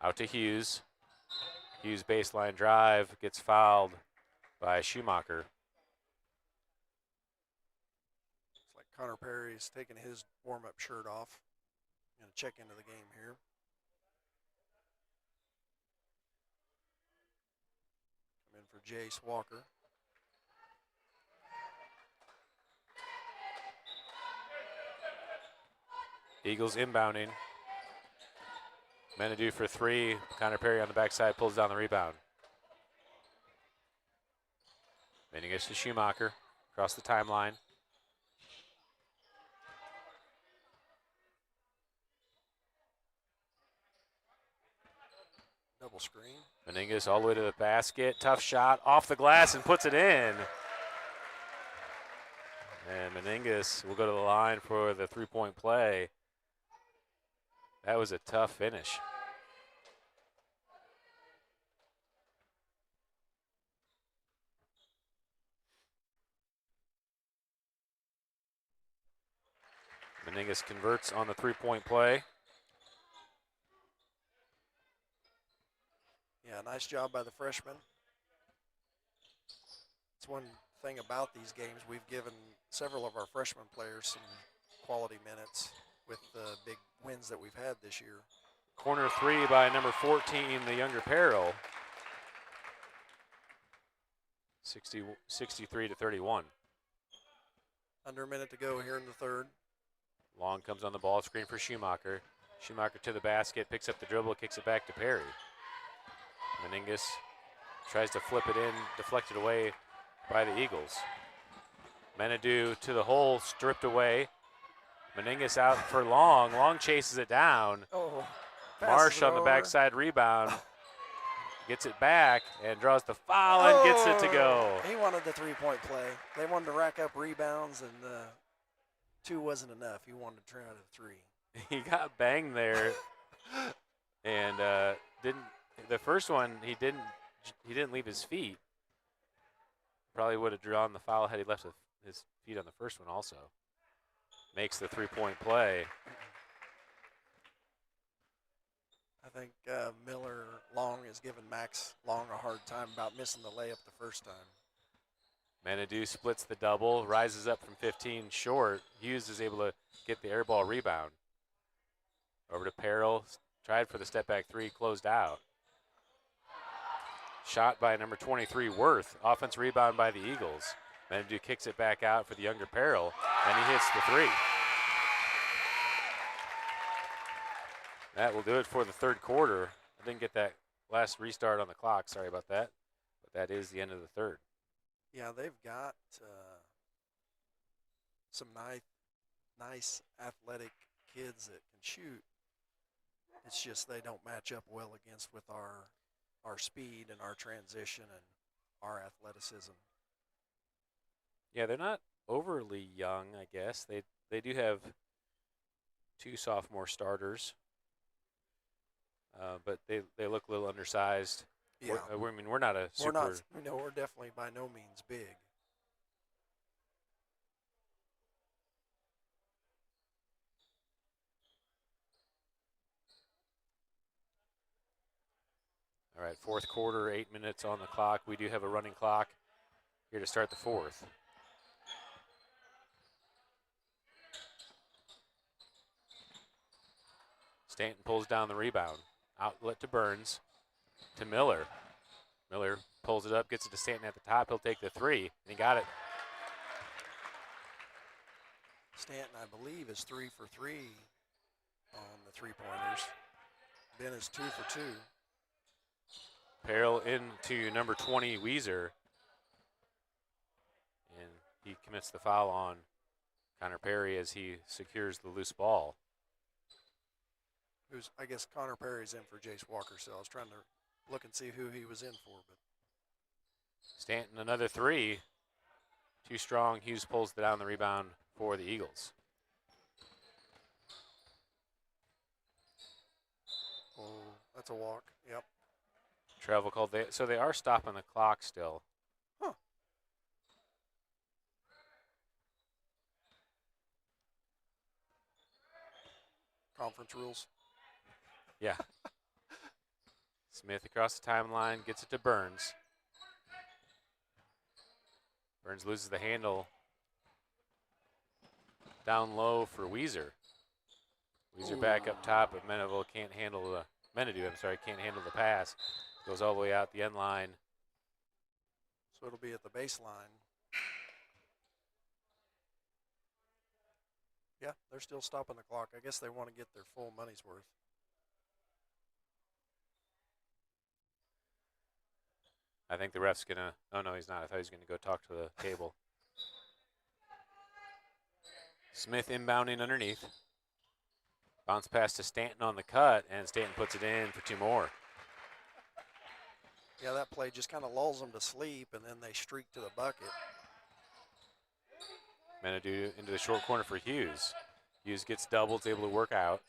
Out to Hughes. Hughes baseline drive, gets fouled by Schumacher. It's like Connor Perry's taking his warm-up shirt off. Going to check into the game here. Come in for Jace Walker. Eagles inbounding. Menadue for 3. Connor Perry on the backside pulls down the rebound. Then he gets to Schumacher across the timeline. Double screen. Meningus all the way to the basket. Tough shot off the glass and puts it in. And Meningus will go to the line for the 3-point play. That was a tough finish. Meningus converts on the 3-point play. Yeah, nice job by the freshman. It's one thing about these games. We've given several of our freshman players some quality minutes with the big wins that we've had this year. Corner 3 by number 14, the younger Peril. 63 to 31. Under a minute to go here in the third. Long comes on the ball screen for Schumacher. Schumacher to the basket, picks up the dribble, kicks it back to Perry. Meningus tries to flip it in, deflected away by the Eagles. Menadu to the hole, stripped away. Meningus out for Long. Long chases it down. Oh, Marsh on the backside rebound. Gets it back and draws the foul and gets it to go. He wanted the three-point play. They wanted to rack up rebounds, and 2 wasn't enough. He wanted to try out of 3. He got banged there, and didn't. The first one he didn't leave his feet. Probably would have drawn the foul had he left his feet on the first one also. Makes the three-point play. I think Miller Long is giving Max Long a hard time about missing the layup the first time. Menadu splits the double, rises up from 15 short. Hughes is able to get the air ball rebound. Over to Peril, tried for the step back 3, closed out. Shot by number 23, Worth. Offense rebound by the Eagles. Menadu kicks it back out for the younger Peril, and he hits the 3. That will do it for the third quarter. I didn't get that last restart on the clock. Sorry about that. But that is the end of the third. Yeah, they've got some nice athletic kids that can shoot. It's just they don't match up well against with our speed and our transition and our athleticism. Yeah, they're not overly young, I guess. They do have 2 sophomore starters. But they look a little undersized. Yeah. We're not a super. We're definitely by no means big. All right, fourth quarter, 8 minutes on the clock. We do have a running clock here to start the fourth. Stanton pulls down the rebound. Outlet to Burns, to Miller. Miller pulls it up, gets it to Stanton at the top. He'll take the 3, and he got it. Stanton, I believe, is 3 for 3 on the three-pointers. Ben is 2 for 2. Peril into number 20, Weezer. And he commits the foul on Connor Perry as he secures the loose ball. I guess Connor Perry's in for Jace Walker, so I was trying to look and see who he was in for. But Stanton, another 3. Too strong. Hughes pulls down the rebound for the Eagles. Oh, that's a walk. Yep. Travel called. So they are stopping the clock still. Huh. Conference rules. Yeah. Smith across the timeline, gets it to Burns. Burns loses the handle. Down low for Weezer. Weezer back up top, but Menadu can't handle the pass. Goes all the way out the end line. So it'll be at the baseline. Yeah, they're still stopping the clock. I guess they want to get their full money's worth. I think the ref's going to, oh no, he's not. I thought he was going to go talk to the table. Smith inbounding underneath. Bounce pass to Stanton on the cut, and Stanton puts it in for 2 more. Yeah, that play just kind of lulls them to sleep, and then they streak to the bucket. Menadu into the short corner for Hughes. Hughes gets doubled, is able to work out.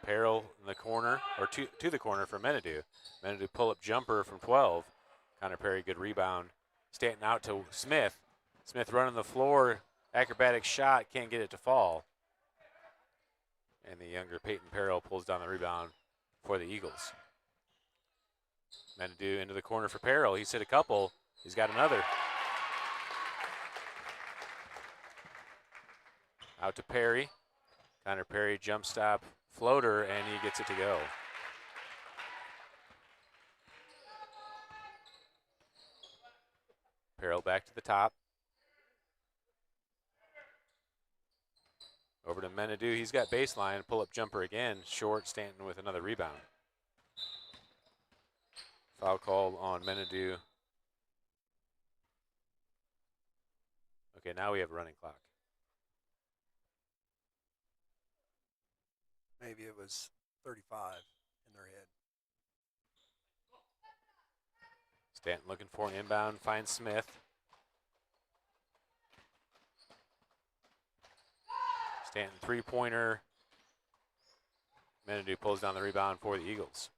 Peril in the corner, or to the corner for Menadu. Menadu pull-up jumper from 12. Connor Perry, good rebound. Stanton out to Smith. Smith running the floor, acrobatic shot, can't get it to fall. And the younger Peyton Peril pulls down the rebound for the Eagles. Menadu into the corner for Peril. He's hit a couple. He's got another. Out to Perry. Connor Perry jump stop floater, and he gets it to go. Peril back to the top. Over to Menadu. He's got baseline. Pull-up jumper again. Short. Stanton with another rebound. Foul called on Menadu. Okay, now we have a running clock. Maybe it was 35 in their head. Stanton looking for an inbound, finds Smith. Stanton three-pointer. Menadu pulls down the rebound for the Eagles.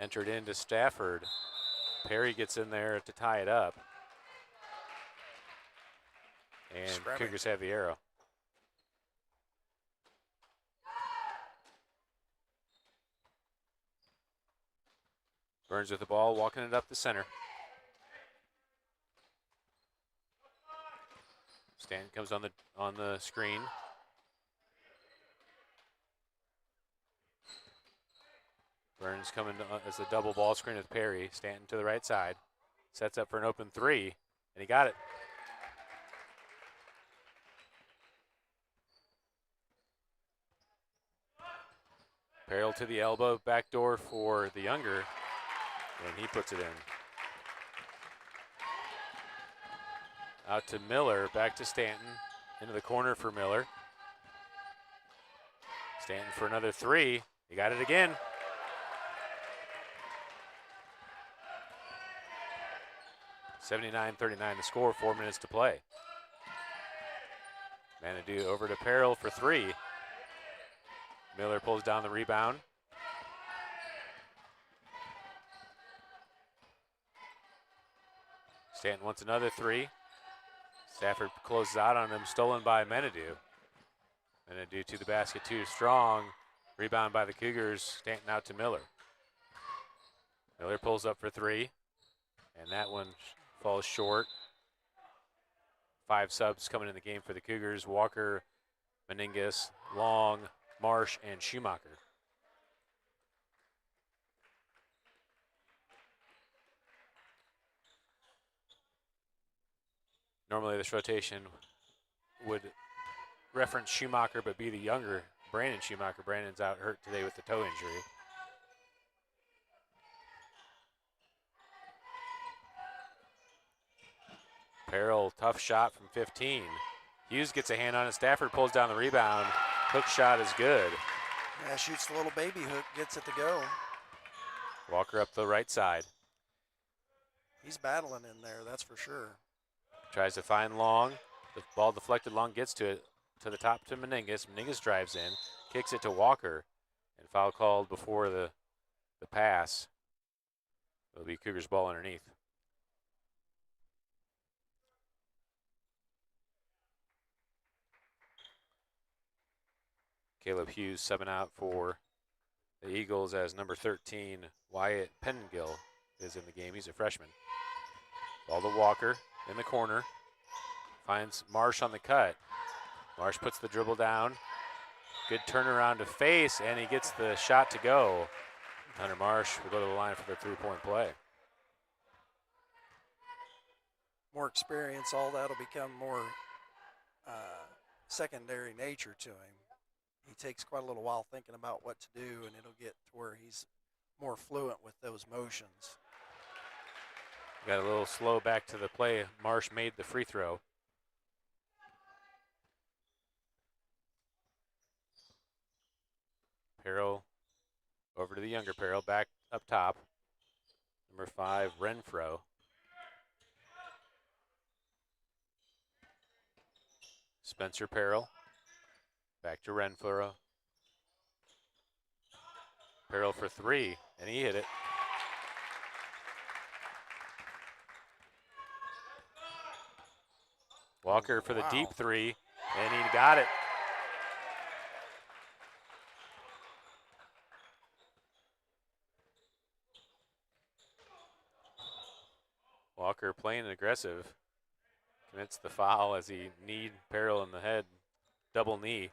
Entered into Stafford. Perry gets in there to tie it up. And Scrapping. Cougars have the arrow. Burns with the ball, walking it up the center. Stanton comes on the screen. Burns coming as a double ball screen with Perry. Stanton to the right side. Sets up for an open three, and he got it. Perrell to the elbow, backdoor for the Younger, and he puts it in. Out to Miller, back to Stanton, into the corner for Miller. Stanton for another three. He got it again. (79-39) to score, 4 minutes to play. Menadu over to Perrell for three. Miller pulls down the rebound. Stanton wants another three. Stafford closes out on him, stolen by Menadu. Menadu to the basket, too strong. Rebound by the Cougars, Stanton out to Miller. Miller pulls up for three, and that one falls short. 5 subs coming in the game for the Cougars: Walker, Meningus, Long, Marsh, and Schumacher. Normally this rotation would reference Schumacher but be the younger Brandon Schumacher. Brandon's out hurt today with the toe injury. Perrell, tough shot from 15. Hughes gets a hand on it. Stafford pulls down the rebound. Hook shot is good. Yeah, shoots the little baby hook, gets it to go. Walker up the right side. He's battling in there, that's for sure. Tries to find Long. The ball deflected. Long gets to it, to the top to Meningus. Meningus drives in, kicks it to Walker, and foul called before the pass. It'll be Cougars ball underneath. Caleb Hughes subbing out for the Eagles as number 13, Wyatt Pengill, is in the game. He's a freshman. Ball to Walker in the corner. Finds Marsh on the cut. Marsh puts the dribble down. Good turnaround to face, and he gets the shot to go. Hunter Marsh will go to the line for the three-point play. More experience, all that'll become more secondary nature to him. He takes quite a little while thinking about what to do, and it'll get to where he's more fluent with those motions. Got a little slow back to the play. Marsh made the free throw. Perrell over to the younger Perrell, back up top. Number 5, Renfro. Spencer Perrell, back to Renfro. Perrell for three, and he hit it. Walker for the deep three, and he got it. Walker playing aggressive. Commits the foul as he kneed Perrell in the head. Double knee.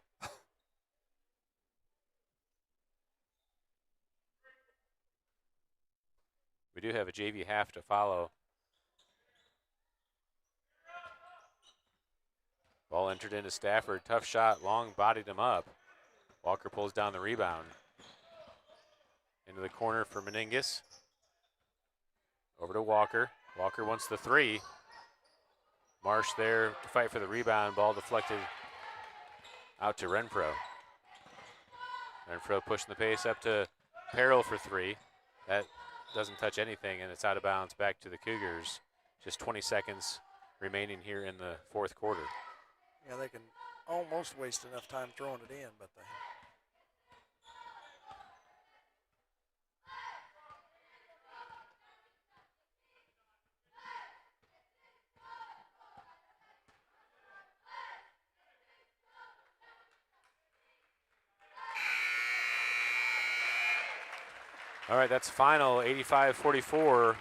We do have a JV half to follow. Ball entered into Stafford. Tough shot. Long bodied him up. Walker pulls down the rebound. Into the corner for Meningus. Over to Walker. Walker wants the three. Marsh there to fight for the rebound. Ball deflected out to Renfro. Renfro pushing the pace up to Peril for three. That doesn't touch anything, and it's out of bounds back to the Cougars. Just 20 seconds remaining here in the fourth quarter. Yeah, they can almost waste enough time throwing it in, but they... All right, that's final, 85-44.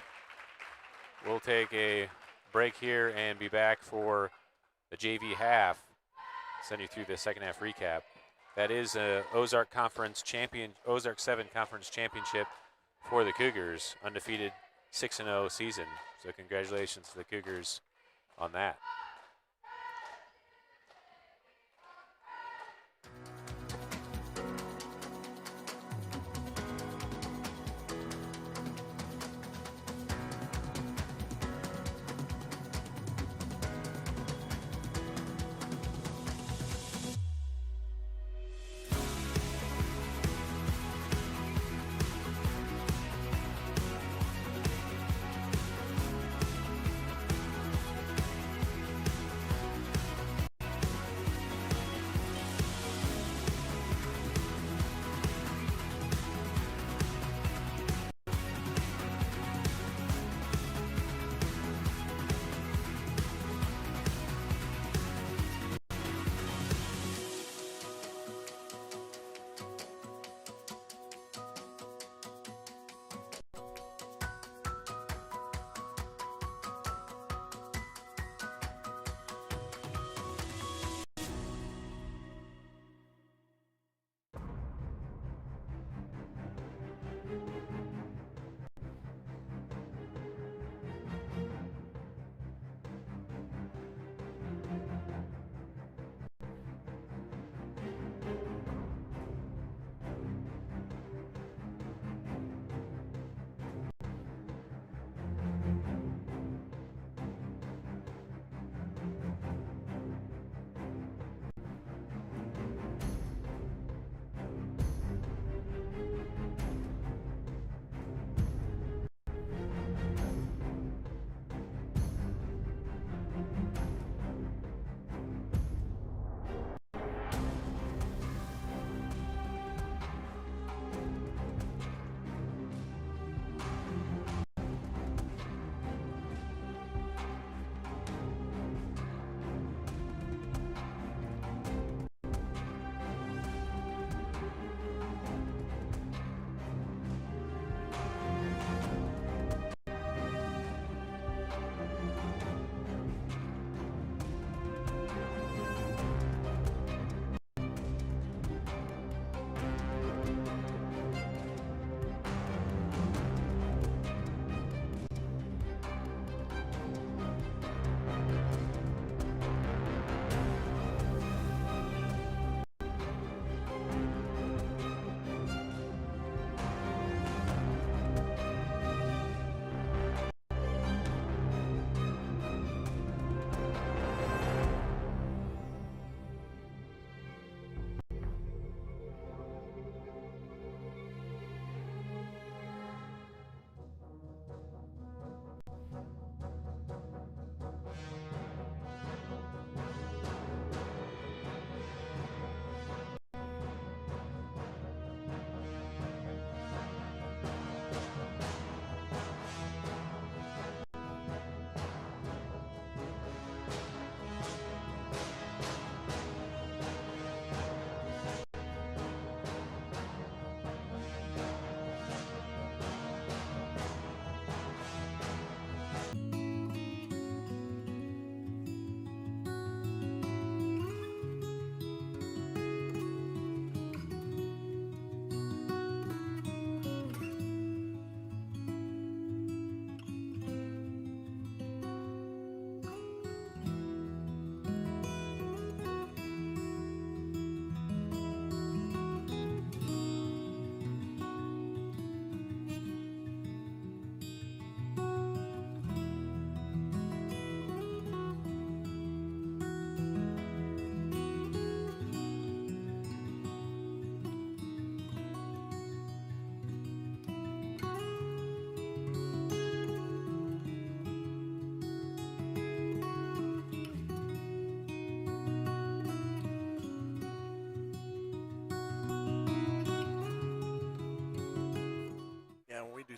We'll take a break here and be back for the JV half. Send you through the second half recap. That is a Ozark 7 Conference Championship for the Cougars. Undefeated 6-0 season. So congratulations to the Cougars on that.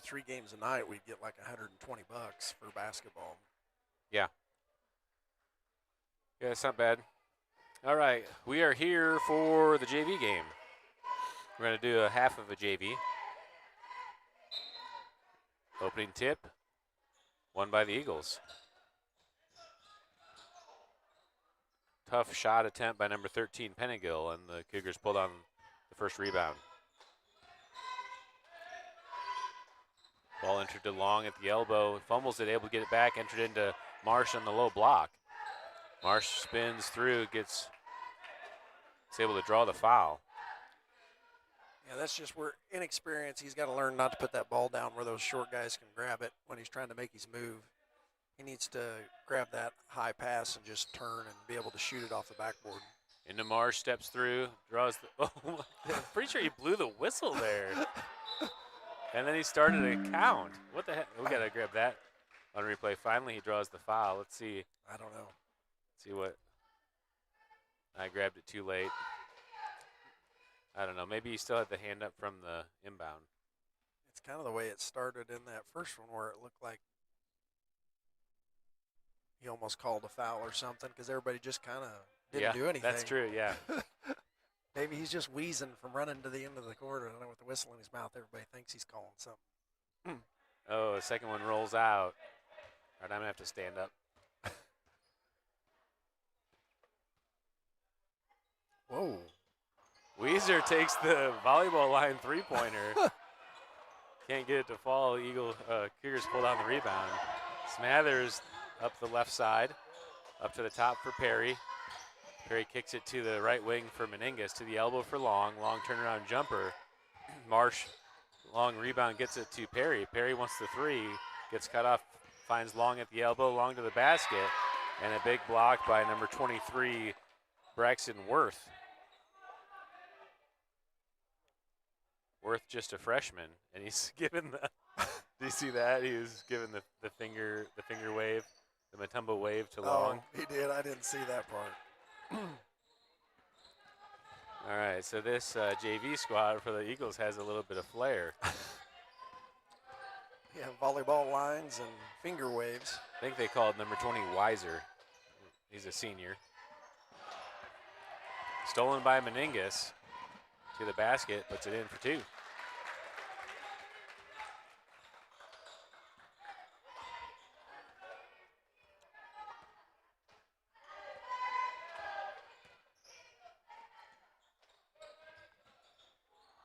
3 games a night, we'd get like $120 for basketball. Yeah. Yeah, it's not bad. All right, we are here for the JV game. We're going to do a half of a JV. Opening tip, won by the Eagles. Tough shot attempt by number 13, Pennegill, and the Cougars pulled on the first rebound. Ball entered to Long at the elbow. Fumbles it, able to get it back, entered into Marsh on the low block. Marsh spins through, is able to draw the foul. Yeah, that's just where inexperience. He's got to learn not to put that ball down where those short guys can grab it when he's trying to make his move. He needs to grab that high pass and just turn and be able to shoot it off the backboard. Into Marsh, steps through, draws the, oh, I'm pretty sure he blew the whistle there. And then he started a count. What the heck? We got to grab that on replay. Finally, he draws the foul. Let's see. I don't know. Let's see what. I grabbed it too late. I don't know. Maybe he still had the hand up from the inbound. It's kind of the way it started in that first one where it looked like he almost called a foul or something because everybody just kind of didn't do anything. That's true, yeah. Maybe he's just wheezing from running to the end of the court. I don't know, with the whistle in his mouth, everybody thinks he's calling something. Oh, the second one rolls out. All right, I'm going to have to stand up. Whoa. Weezer takes the volleyball line three-pointer. Can't get it to fall. Cougars pull down the rebound. Smathers up the left side, up to the top for Perry. Perry kicks it to the right wing for Meningas, to the elbow for Long. Long turnaround jumper. Marsh, long rebound, gets it to Perry. Perry wants the three, gets cut off, finds Long at the elbow, Long to the basket, and a big block by number 23, Braxton Worth. Worth just a freshman, and he's given the. Do you see that? He was given the finger wave, the Matumbo wave to Long. Oh, he did. I didn't see that part. All right, so this JV squad for the Eagles has a little bit of flair. Yeah, volleyball lines and finger waves. I think they called number 20 Weiser. He's a senior. Stolen by Meningas. To the basket, puts it in for two.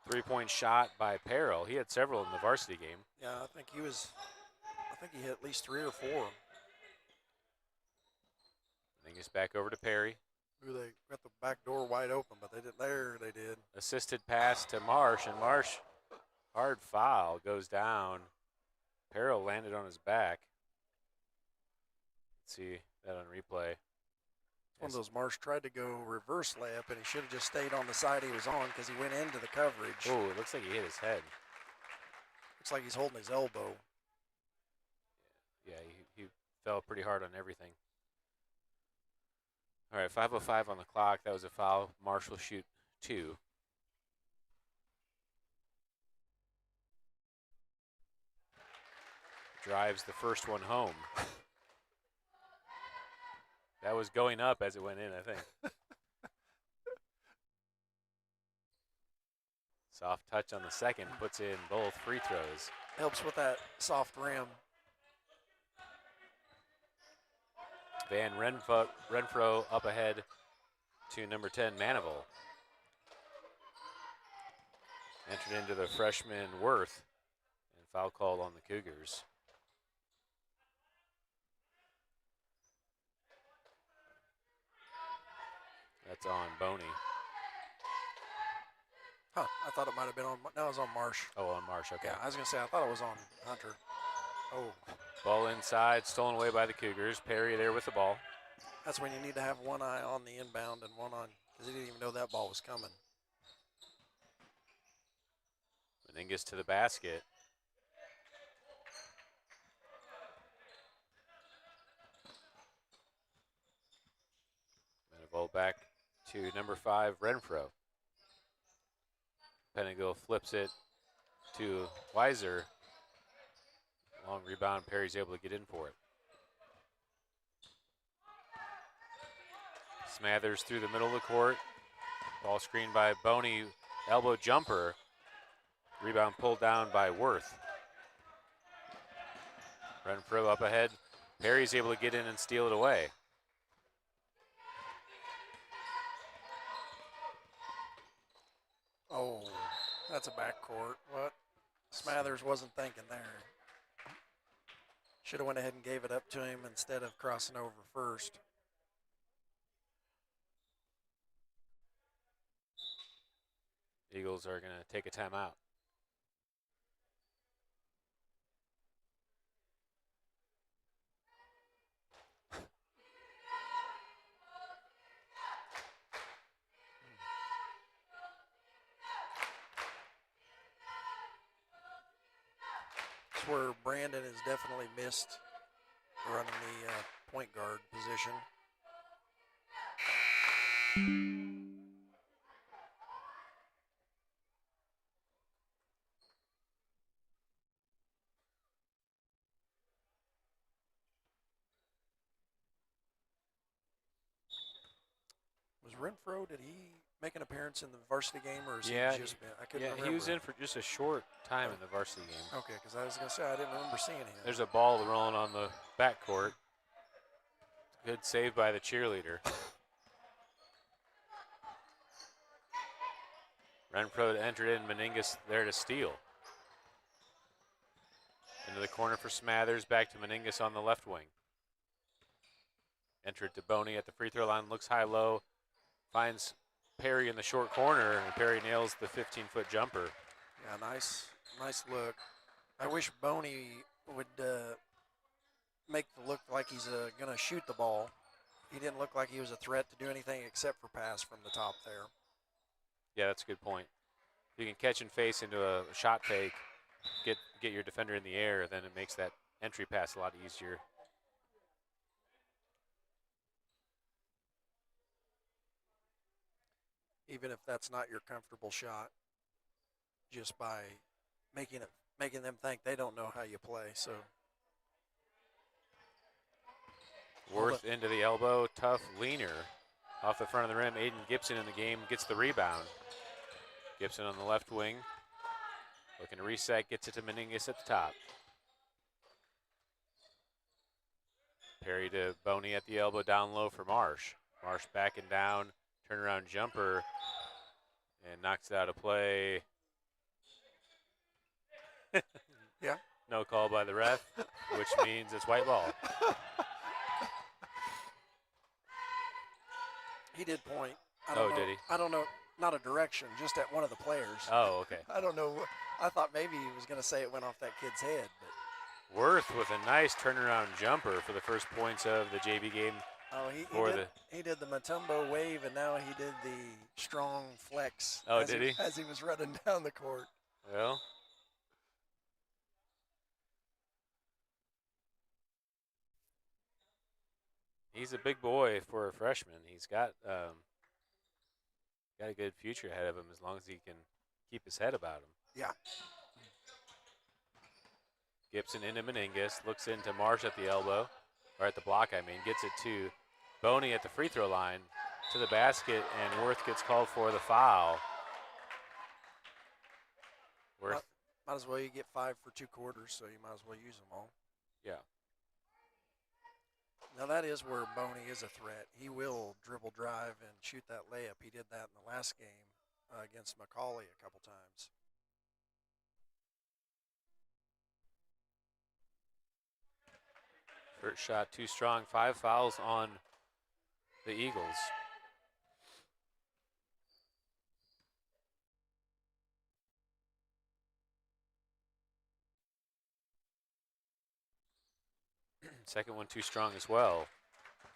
Three-point shot by Peril. He had several in the varsity game. Yeah, I think he hit at least 3 or 4. Meningas back over to Perry. Ooh, they got the back door wide open, but they did. There they did. Assisted pass to Marsh, and Marsh, hard foul, goes down. Peril landed on his back. Let's see that on replay. One of those Marsh tried to go reverse layup, and he should have just stayed on the side he was on because he went into the coverage. Oh, it looks like he hit his head. Looks like he's holding his elbow. Yeah, he fell pretty hard on everything. All right, 5:05 on the clock. That was a foul. Marsh will shoot 2. Drives the first one home. That was going up as it went in, I think. Soft touch on the second, puts in both free throws. Helps with that soft rim. Van Renfro up ahead to number 10, Manival. Entered into the freshman Worth, and foul call on the Cougars. That's on Boney. Huh, I thought it might have been on, no, it was on Marsh. Oh, on Marsh, okay. Yeah, I was going to say, I thought it was on Hunter. Oh. Ball inside, stolen away by the Cougars. Perry there with the ball. That's when you need to have one eye on the inbound and one on, because he didn't even know that ball was coming. Meningas to the basket. Manival back to number 5, Renfro. Pennegill flips it to Weiser. Long rebound. Perry's able to get in for it. Smathers through the middle of the court. Ball screened by Boney. Elbow jumper. Rebound pulled down by Worth. Renfro up ahead. Perry's able to get in and steal it away. Oh, that's a backcourt. What? Smathers wasn't thinking there. Should have went ahead and gave it up to him instead of crossing over first. Eagles are going to take a timeout. That's where Brandon has definitely missed running the point guard position. Was Renfro, did he make an appearance in the varsity game, or has he just been? I couldn't remember. He was in for just a short time in the varsity game. Okay, because I was going to say I didn't remember seeing him. There's a ball rolling on the backcourt. Good save by the cheerleader. Renfro entered in, Meningus there to steal. Into the corner for Smathers, back to Meningus on the left wing. Entered to Boney at the free throw line, looks high-low, finds Perry in the short corner, and Perry nails the 15-foot jumper. Yeah, nice look. I wish Boney would make the look like he's going to shoot the ball. He didn't look like he was a threat to do anything except for pass from the top there. Yeah, that's a good point. If you can catch and face into a shot fake, get your defender in the air, then it makes that entry pass a lot easier. Even if that's not your comfortable shot, just by making them think they don't know how you play. So Worth into the elbow, tough leaner off the front of the rim. Aiden Gibson in the game gets the rebound. Gibson on the left wing, looking to reset, gets it to Meningus at the top. Perry to Boney at the elbow, down low for Marsh. Marsh backing down, turnaround jumper, and knocks it out of play. Yeah. No call by the ref, which means it's white ball. He did point. Did he? I don't know, not a direction, just at one of the players. Oh, okay. I don't know. I thought maybe he was going to say it went off that kid's head. But Worth with a nice turnaround jumper for the first points of the JV game. Oh, he did the Matumbo wave, and now he did the strong flex. Oh, did he? As he was running down the court. Well, he's a big boy for a freshman. He's got a good future ahead of him as long as he can keep his head about him. Yeah. Gibson into Meningus, looks into Marsh at the elbow, or at the block, I mean, gets it to Boney at the free throw line, to the basket, and Worth gets called for the foul. Worth. Might as well you get 5 for 2 quarters, so you might as well use them all. Yeah. Now that is where Boney is a threat. He will dribble drive and shoot that layup. He did that in the last game against Macaulay a couple times. First shot too strong, 5 fouls on the Eagles. Second one too strong as well.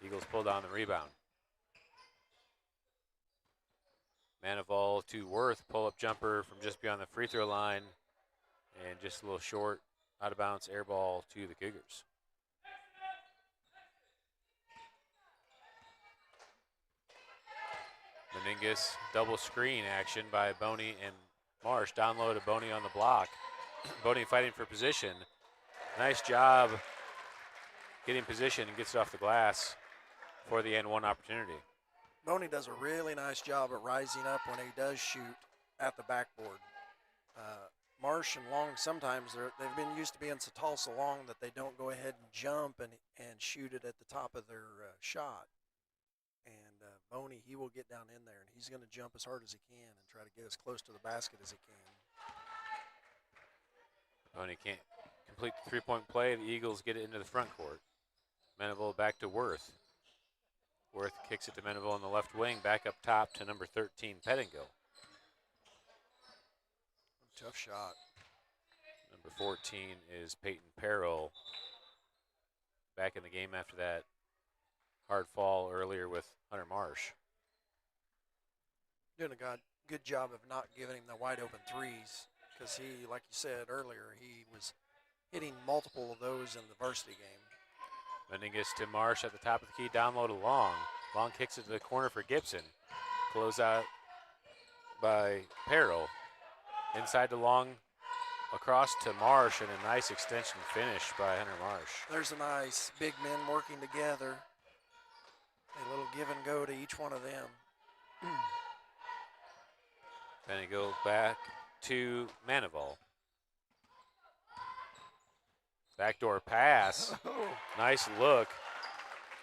Eagles pull down the rebound. Manival to Worth, pull-up jumper from just beyond the free throw line, and just a little short, out of bounds air ball to the Cougars. Meningus double screen action by Boney and Marsh. Down low to Boney on the block. Boney fighting for position. Nice job getting position and gets it off the glass for the N1 opportunity. Boney does a really nice job at rising up when he does shoot at the backboard. Marsh and Long, sometimes they've been used to being so tall so long that they don't go ahead and jump and shoot it at the top of their shot. And Boney, he will get down in there, and he's going to jump as hard as he can and try to get as close to the basket as he can. Boney can't complete the three-point play. The Eagles get it into the front court. Meneville back to Worth. Worth kicks it to Meneville on the left wing, back up top to number 13, Pettingill. Tough shot. Number 14 is Peyton Perrill. Back in the game after that hard fall earlier with Hunter Marsh. Doing a good job of not giving him the wide open threes because he, like you said earlier, he was hitting multiple of those in the varsity game. Meningus to Marsh at the top of the key, down low to Long. Long kicks it to the corner for Gibson. Close out by Perrill. Inside to Long, across to Marsh, and a nice extension finish by Hunter Marsh. There's a nice big men working together. A little give and go to each one of them. Pettingill back to Manival. Backdoor pass. Nice look.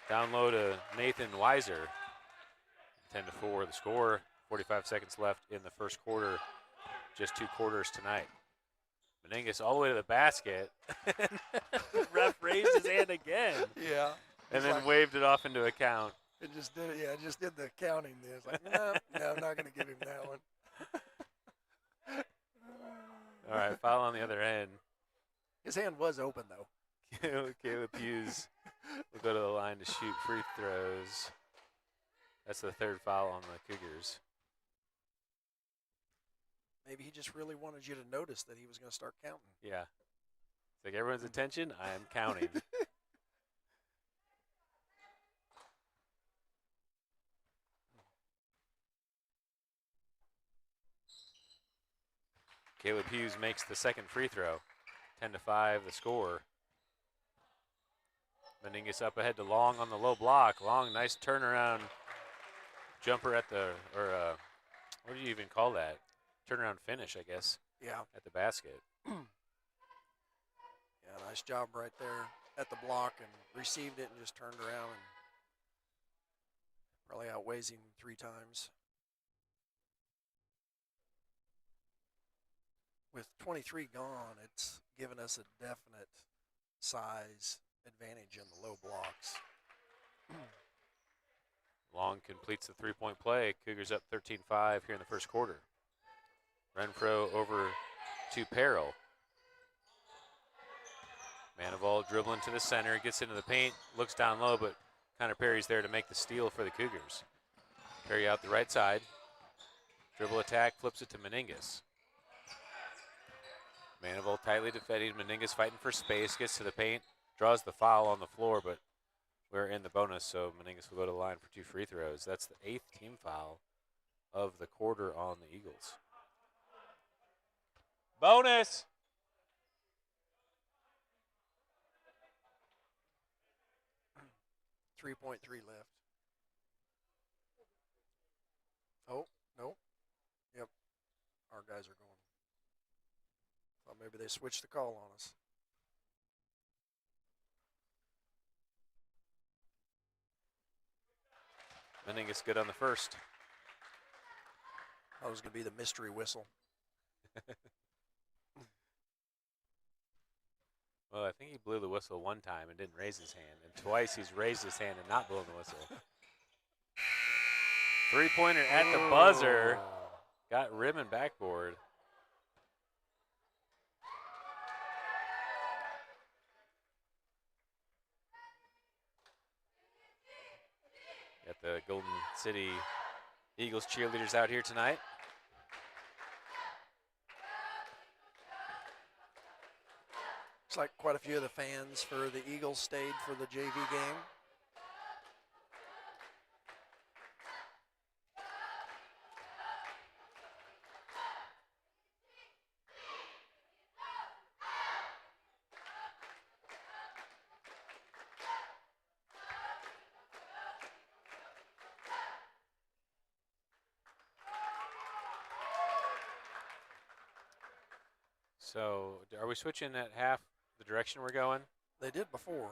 Down low to Nathan Weiser. 10-4 the score. 45 seconds left in the first quarter. Just 2 quarters tonight. Meningus all the way to the basket. The ref raised his hand again. Yeah. And then waved it off into a count. It just did it. Yeah, it just did the counting there. It's like, no, I'm not going to give him that one. All right, foul on the other end. His hand was open, though. Caleb Hughes will go to the line to shoot free throws. That's the 3rd foul on the Cougars. Maybe he just really wanted you to notice that he was going to start counting. Yeah. It's like everyone's attention, I am counting. Caleb Hughes makes the 2nd free throw. 10-5 the score. Meningus up ahead to Long on the low block. Long, nice turnaround jumper at the, what do you even call that? Turnaround finish, I guess. Yeah. At the basket. Yeah, nice job right there at the block and received it and just turned around and probably outweighs him 3 times. With 23 gone, it's given us a definite size advantage in the low blocks. Long completes the 3-point play. Cougars up 13-5 here in the first quarter. Renfro over to Perrill. Manival dribbling to the center, gets into the paint, looks down low, but Connor Perry's there to make the steal for the Cougars. Perry out the right side. Dribble attack, flips it to Meningus. Manival tightly defending. Meningus fighting for space, gets to the paint, draws the foul on the floor, but we're in the bonus, so Meningus will go to the line for 2 free throws. That's the 8th team foul of the quarter on the Eagles. Bonus! .3 left. Oh, no. Yep. Our guys are going. Thought maybe they switched the call on us. Meningus good on the first. That was going to be the mystery whistle. Well, I think he blew the whistle one time and didn't raise his hand, and twice he's raised his hand and not blown the whistle. 3-pointer at the buzzer. Got rim and backboard. Got the Golden City Eagles cheerleaders out here tonight. Looks like quite a few of the fans for the Eagles stayed for the JV game. So are we switching at half the direction we're going? They did before.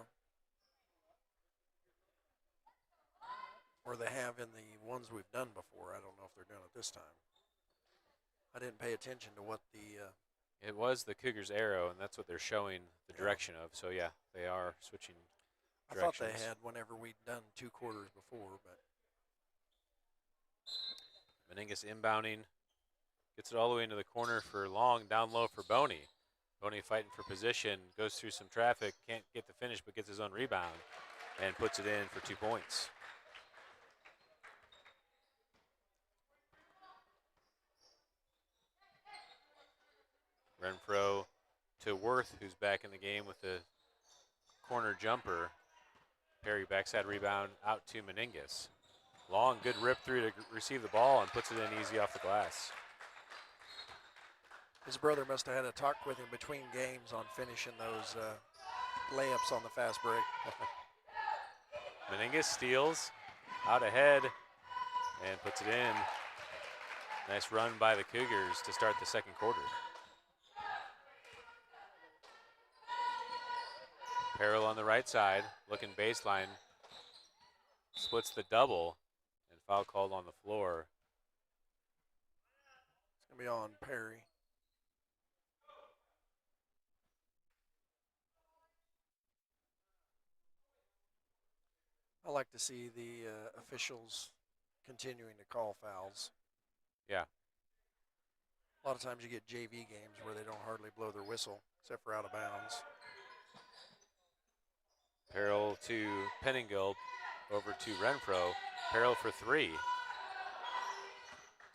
Or they have in the ones we've done before. I don't know if they're doing it this time. I didn't pay attention to what the It was the Cougars arrow, and that's what they're showing the Yeah. direction of. So, yeah, they are switching I thought directions. they had whenever we'd done 2 quarters before, but Meningus inbounding. Gets it all the way into the corner for Long, down low for Boney. Boney fighting for position, goes through some traffic, can't get the finish, but gets his own rebound and puts it in for 2 points. Renfro to Worth, who's back in the game with the corner jumper. Perry backside rebound out to Meningus. Long, good rip through to receive the ball and puts it in easy off the glass. his brother must have had a talk with him between games on finishing those layups on the fast break. Meningus steals out ahead and puts it in. Nice run by the Cougars to start the second quarter. Peril on the right side, looking baseline. Splits the double, and foul called on the floor. It's going to be on Perry. I like to see the officials continuing to call fouls. Yeah. A lot of times you get JV games where they don't hardly blow their whistle, except for out of bounds. Peril to Penningill, over to Renfro. Peril for 3.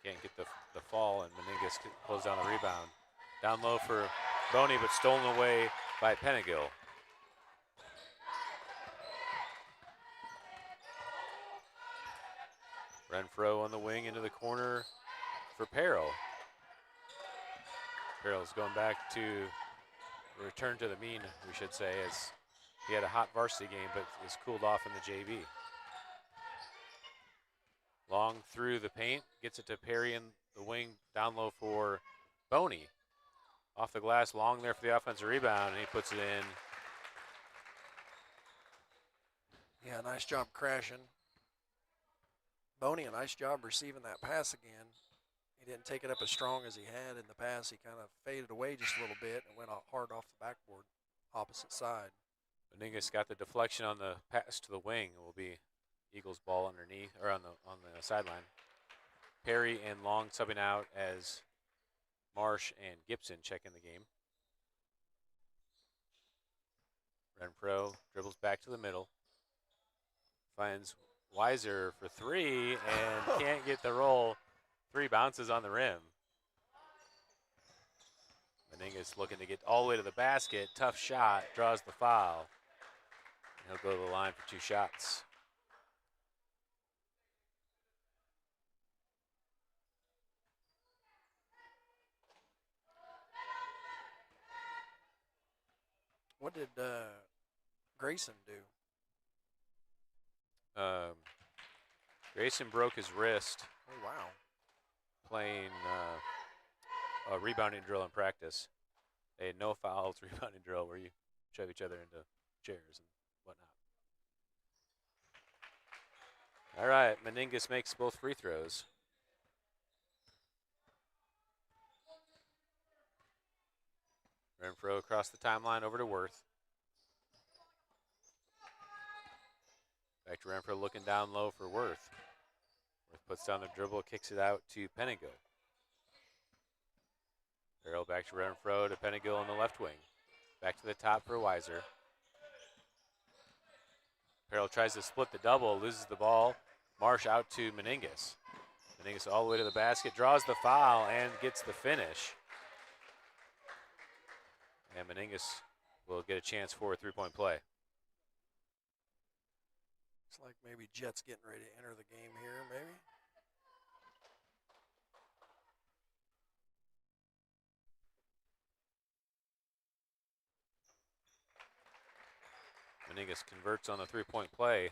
Can't get the fall, and Meningus pulls down the rebound. Down low for Boney, but stolen away by Penningill. Renfro on the wing into the corner for Peril. Peril's going back to return to the mean, we should say, as he had a hot varsity game, but was cooled off in the JV. Long through the paint, gets it to Perry in the wing, down low for Boney. Off the glass, Long there for the offensive rebound, and he puts it in. Yeah, nice job crashing. Boney, a nice job receiving that pass again. He didn't take it up as strong as he had in the pass. He kind of faded away just a little bit and went hard off the backboard, opposite side. Meningus got the deflection on the pass to the wing. It will be Eagles ball underneath, or on the sideline. Perry and Long subbing out as Marsh and Gibson check in the game. Renfro dribbles back to the middle. Finds Weiser for 3 and can't get the roll. 3 bounces on the rim. Meningus looking to get all the way to the basket. Tough shot, draws the foul. And he'll go to the line for 2 shots. What did Grayson do? Grayson broke his wrist Oh, wow. playing a rebounding drill in practice. A no fouls rebounding drill where you shove each other into chairs and whatnot. All right, Meningus makes both free throws. Renfro across the timeline over to Worth. Back to Renfro looking down low for Worth. Worth puts down the dribble, kicks it out to Penningill. Farrell back to Renfro to Penningill on the left wing. Back to the top for Weiser. Farrell tries to split the double, loses the ball. Marsh out to Meningus. Meningus all the way to the basket, draws the foul, and gets the finish. And Meningus will get a chance for a 3-point play. Looks like maybe Jet's getting ready to enter the game here, maybe. Meningus converts on the 3-point play.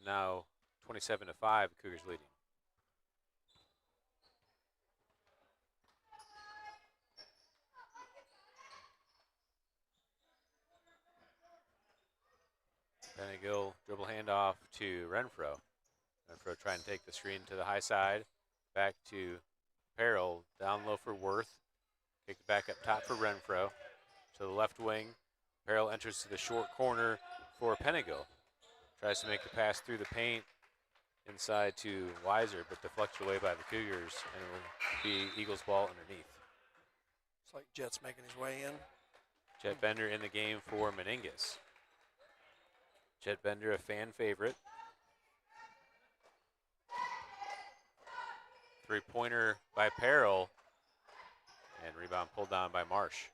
Now 27-5, Cougars leading. Penegill dribble handoff to Renfro. Renfro trying to take the screen to the high side. Back to Peril. Down low for Worth. Kicked back up top for Renfro. To the left wing. Peril enters to the short corner for Penegill. Tries to make the pass through the paint inside to Weiser, but deflected away by the Cougars, and it will be Eagles ball underneath. It's like Jet's making his way in. Jet Bender in the game for Meningus. Jet Bender, a fan favorite. Three-pointer by Peril, and rebound pulled down by Marsh.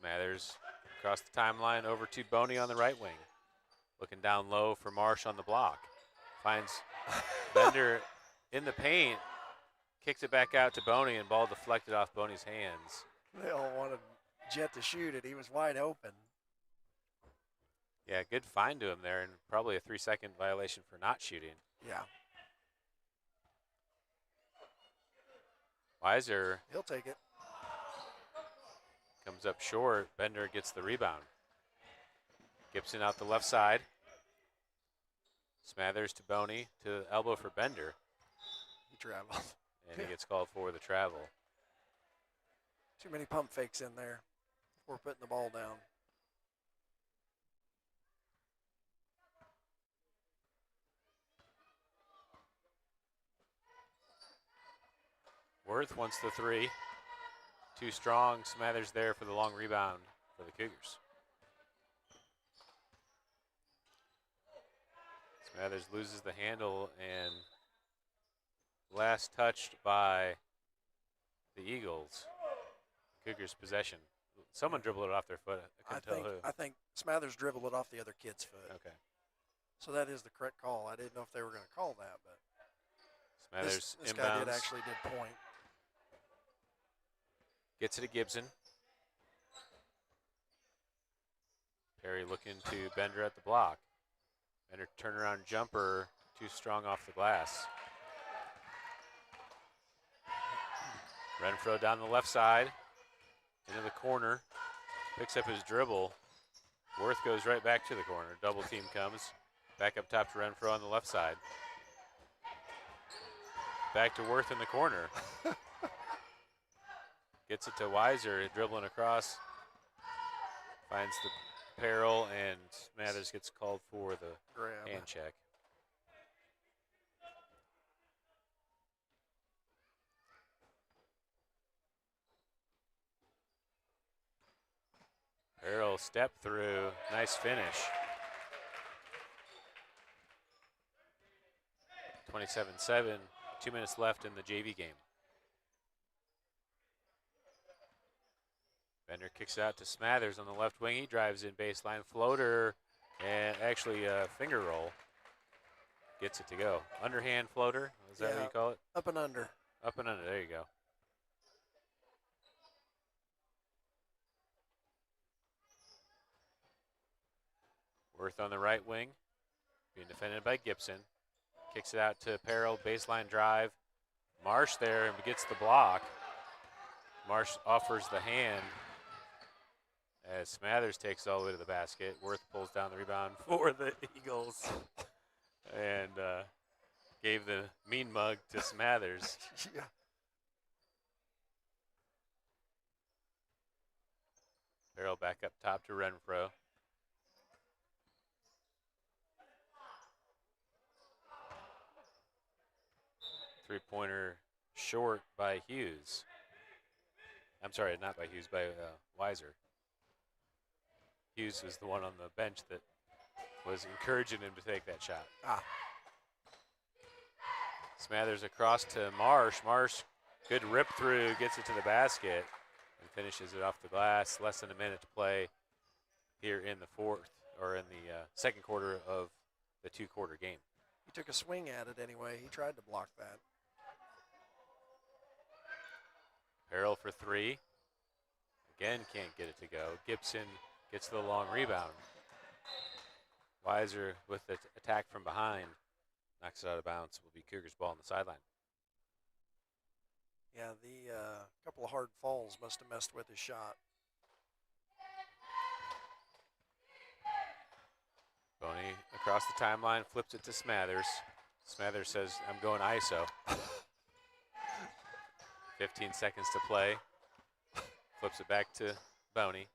Smathers across the timeline over to Boney on the right wing. Looking down low for Marsh on the block. Finds Bender in the paint. Kicks it back out to Boney, and ball deflected off Boney's hands. They all wanted Jet to shoot it. He was wide open. Yeah, good find to him there, and probably a 3-second violation for not shooting. Yeah. Weiser He'll take it. comes up short. Bender gets the rebound. Gibson out the left side. Smathers to Boney, to elbow for Bender. He traveled. And he gets called for the travel. Too many pump fakes in there before putting the ball down. Worth wants the three. Too strong. Smathers there for the long rebound for the Cougars. Smathers loses the handle, and last touched by the Eagles. Cougars possession. Someone dribbled it off their foot. I couldn't tell who. I think Smathers dribbled it off the other kid's foot. Okay. So that is the correct call. I didn't know if they were going to call that, but Smathers this inbounds. guy did actually point. Gets it to Gibson. Perry looking to Bender at the block. Bender turnaround jumper, too strong off the glass. Renfro down the left side, into the corner, picks up his dribble. Worth goes right back to the corner. Double team comes. Back up top to Renfro on the left side. Back to Worth in the corner. Gets it to Weiser, dribbling across. Finds the Peril, and Smathers gets called for the Grab. hand check. Peril step through, nice finish. 27-7, 2 minutes left in the JV game. Bender kicks it out to Smathers on the left wing. He drives in baseline floater, and actually a finger roll. Gets it to go. Underhand floater, is that what you call it? Up and under. Up and under, there you go. Worth on the right wing, being defended by Gibson. Kicks it out to Peril, baseline drive. Marsh there and gets the block. Marsh offers the hand as Smathers takes all the way to the basket. Worth pulls down the rebound for the Eagles and gave the mean mug to Smathers. Yeah. Peril back up top to Renfro. Three-pointer short by Hughes. I'm sorry, not by Hughes, by Weiser. Hughes was the one on the bench that was encouraging him to take that shot. Smathers across to Marsh. Marsh, good rip through, gets it to the basket and finishes it off the glass. Less than a minute to play here in the fourth, or in the second quarter of the two-quarter game. He took a swing at it anyway. He tried to block that. Peril for three. Again, can't get it to go. Gibson gets the long rebound. Weiser with the attack from behind. Knocks it out of bounds. Will be Cougars ball on the sideline. Yeah, the couple of hard falls must have messed with his shot. Boney across the timeline, flips it to Smathers. Smathers says, I'm going ISO. 15 seconds to play. Flips it back to Boney.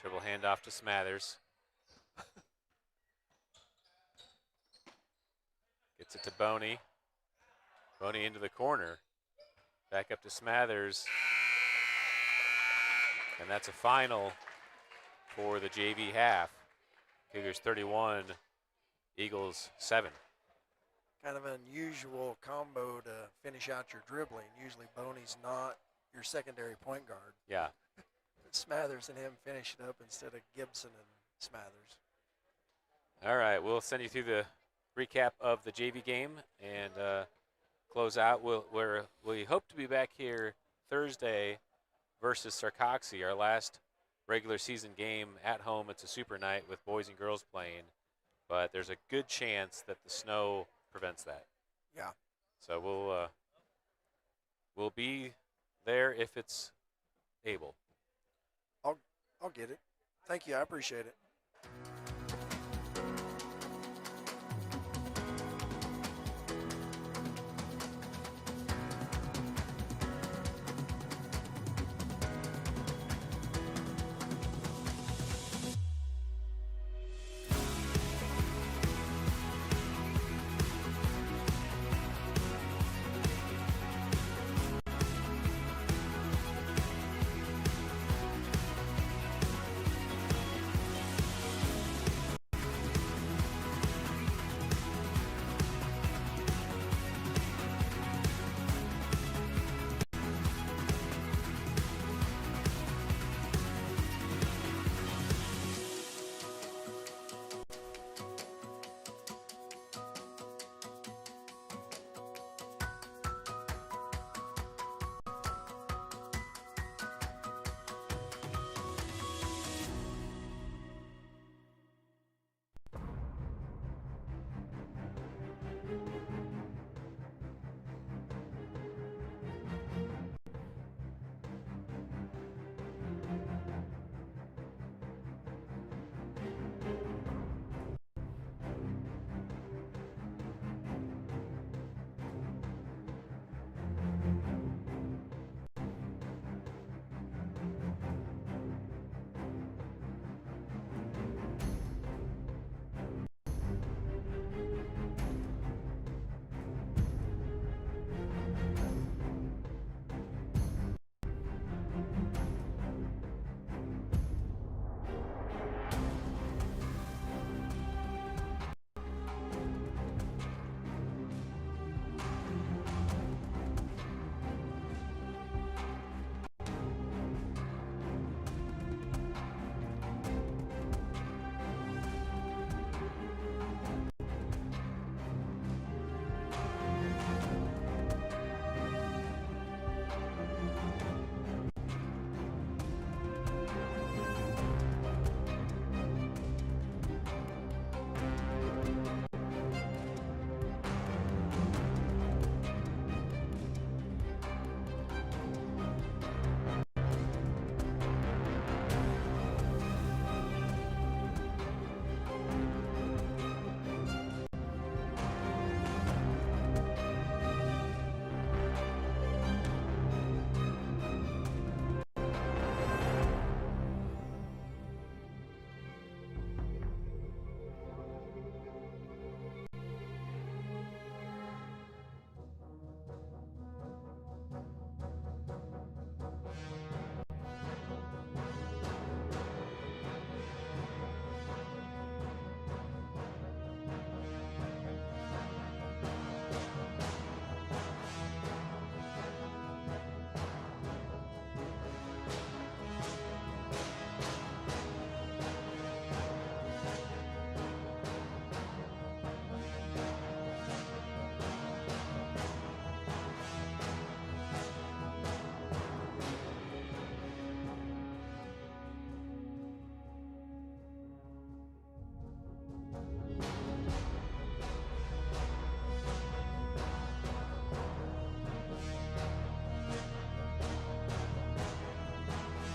Dribble handoff to Smathers. Gets it to Boney. Boney into the corner. Back up to Smathers. And that's a final for the JV half. Cougars 31, Eagles 7. Kind of an unusual combo to finish out your dribbling. Usually Boney's not your secondary point guard. Yeah. But Smathers and him finish it up instead of Gibson and Smathers. All right, we'll send you through the recap of the JV game and close out. We hope to be back here Thursday versus Sarcoxy, our last regular season game at home. It's a super night with boys and girls playing, but there's a good chance that the snow prevents that. Yeah. So we'll be there if it's able. I'll get it. Thank you. I appreciate it.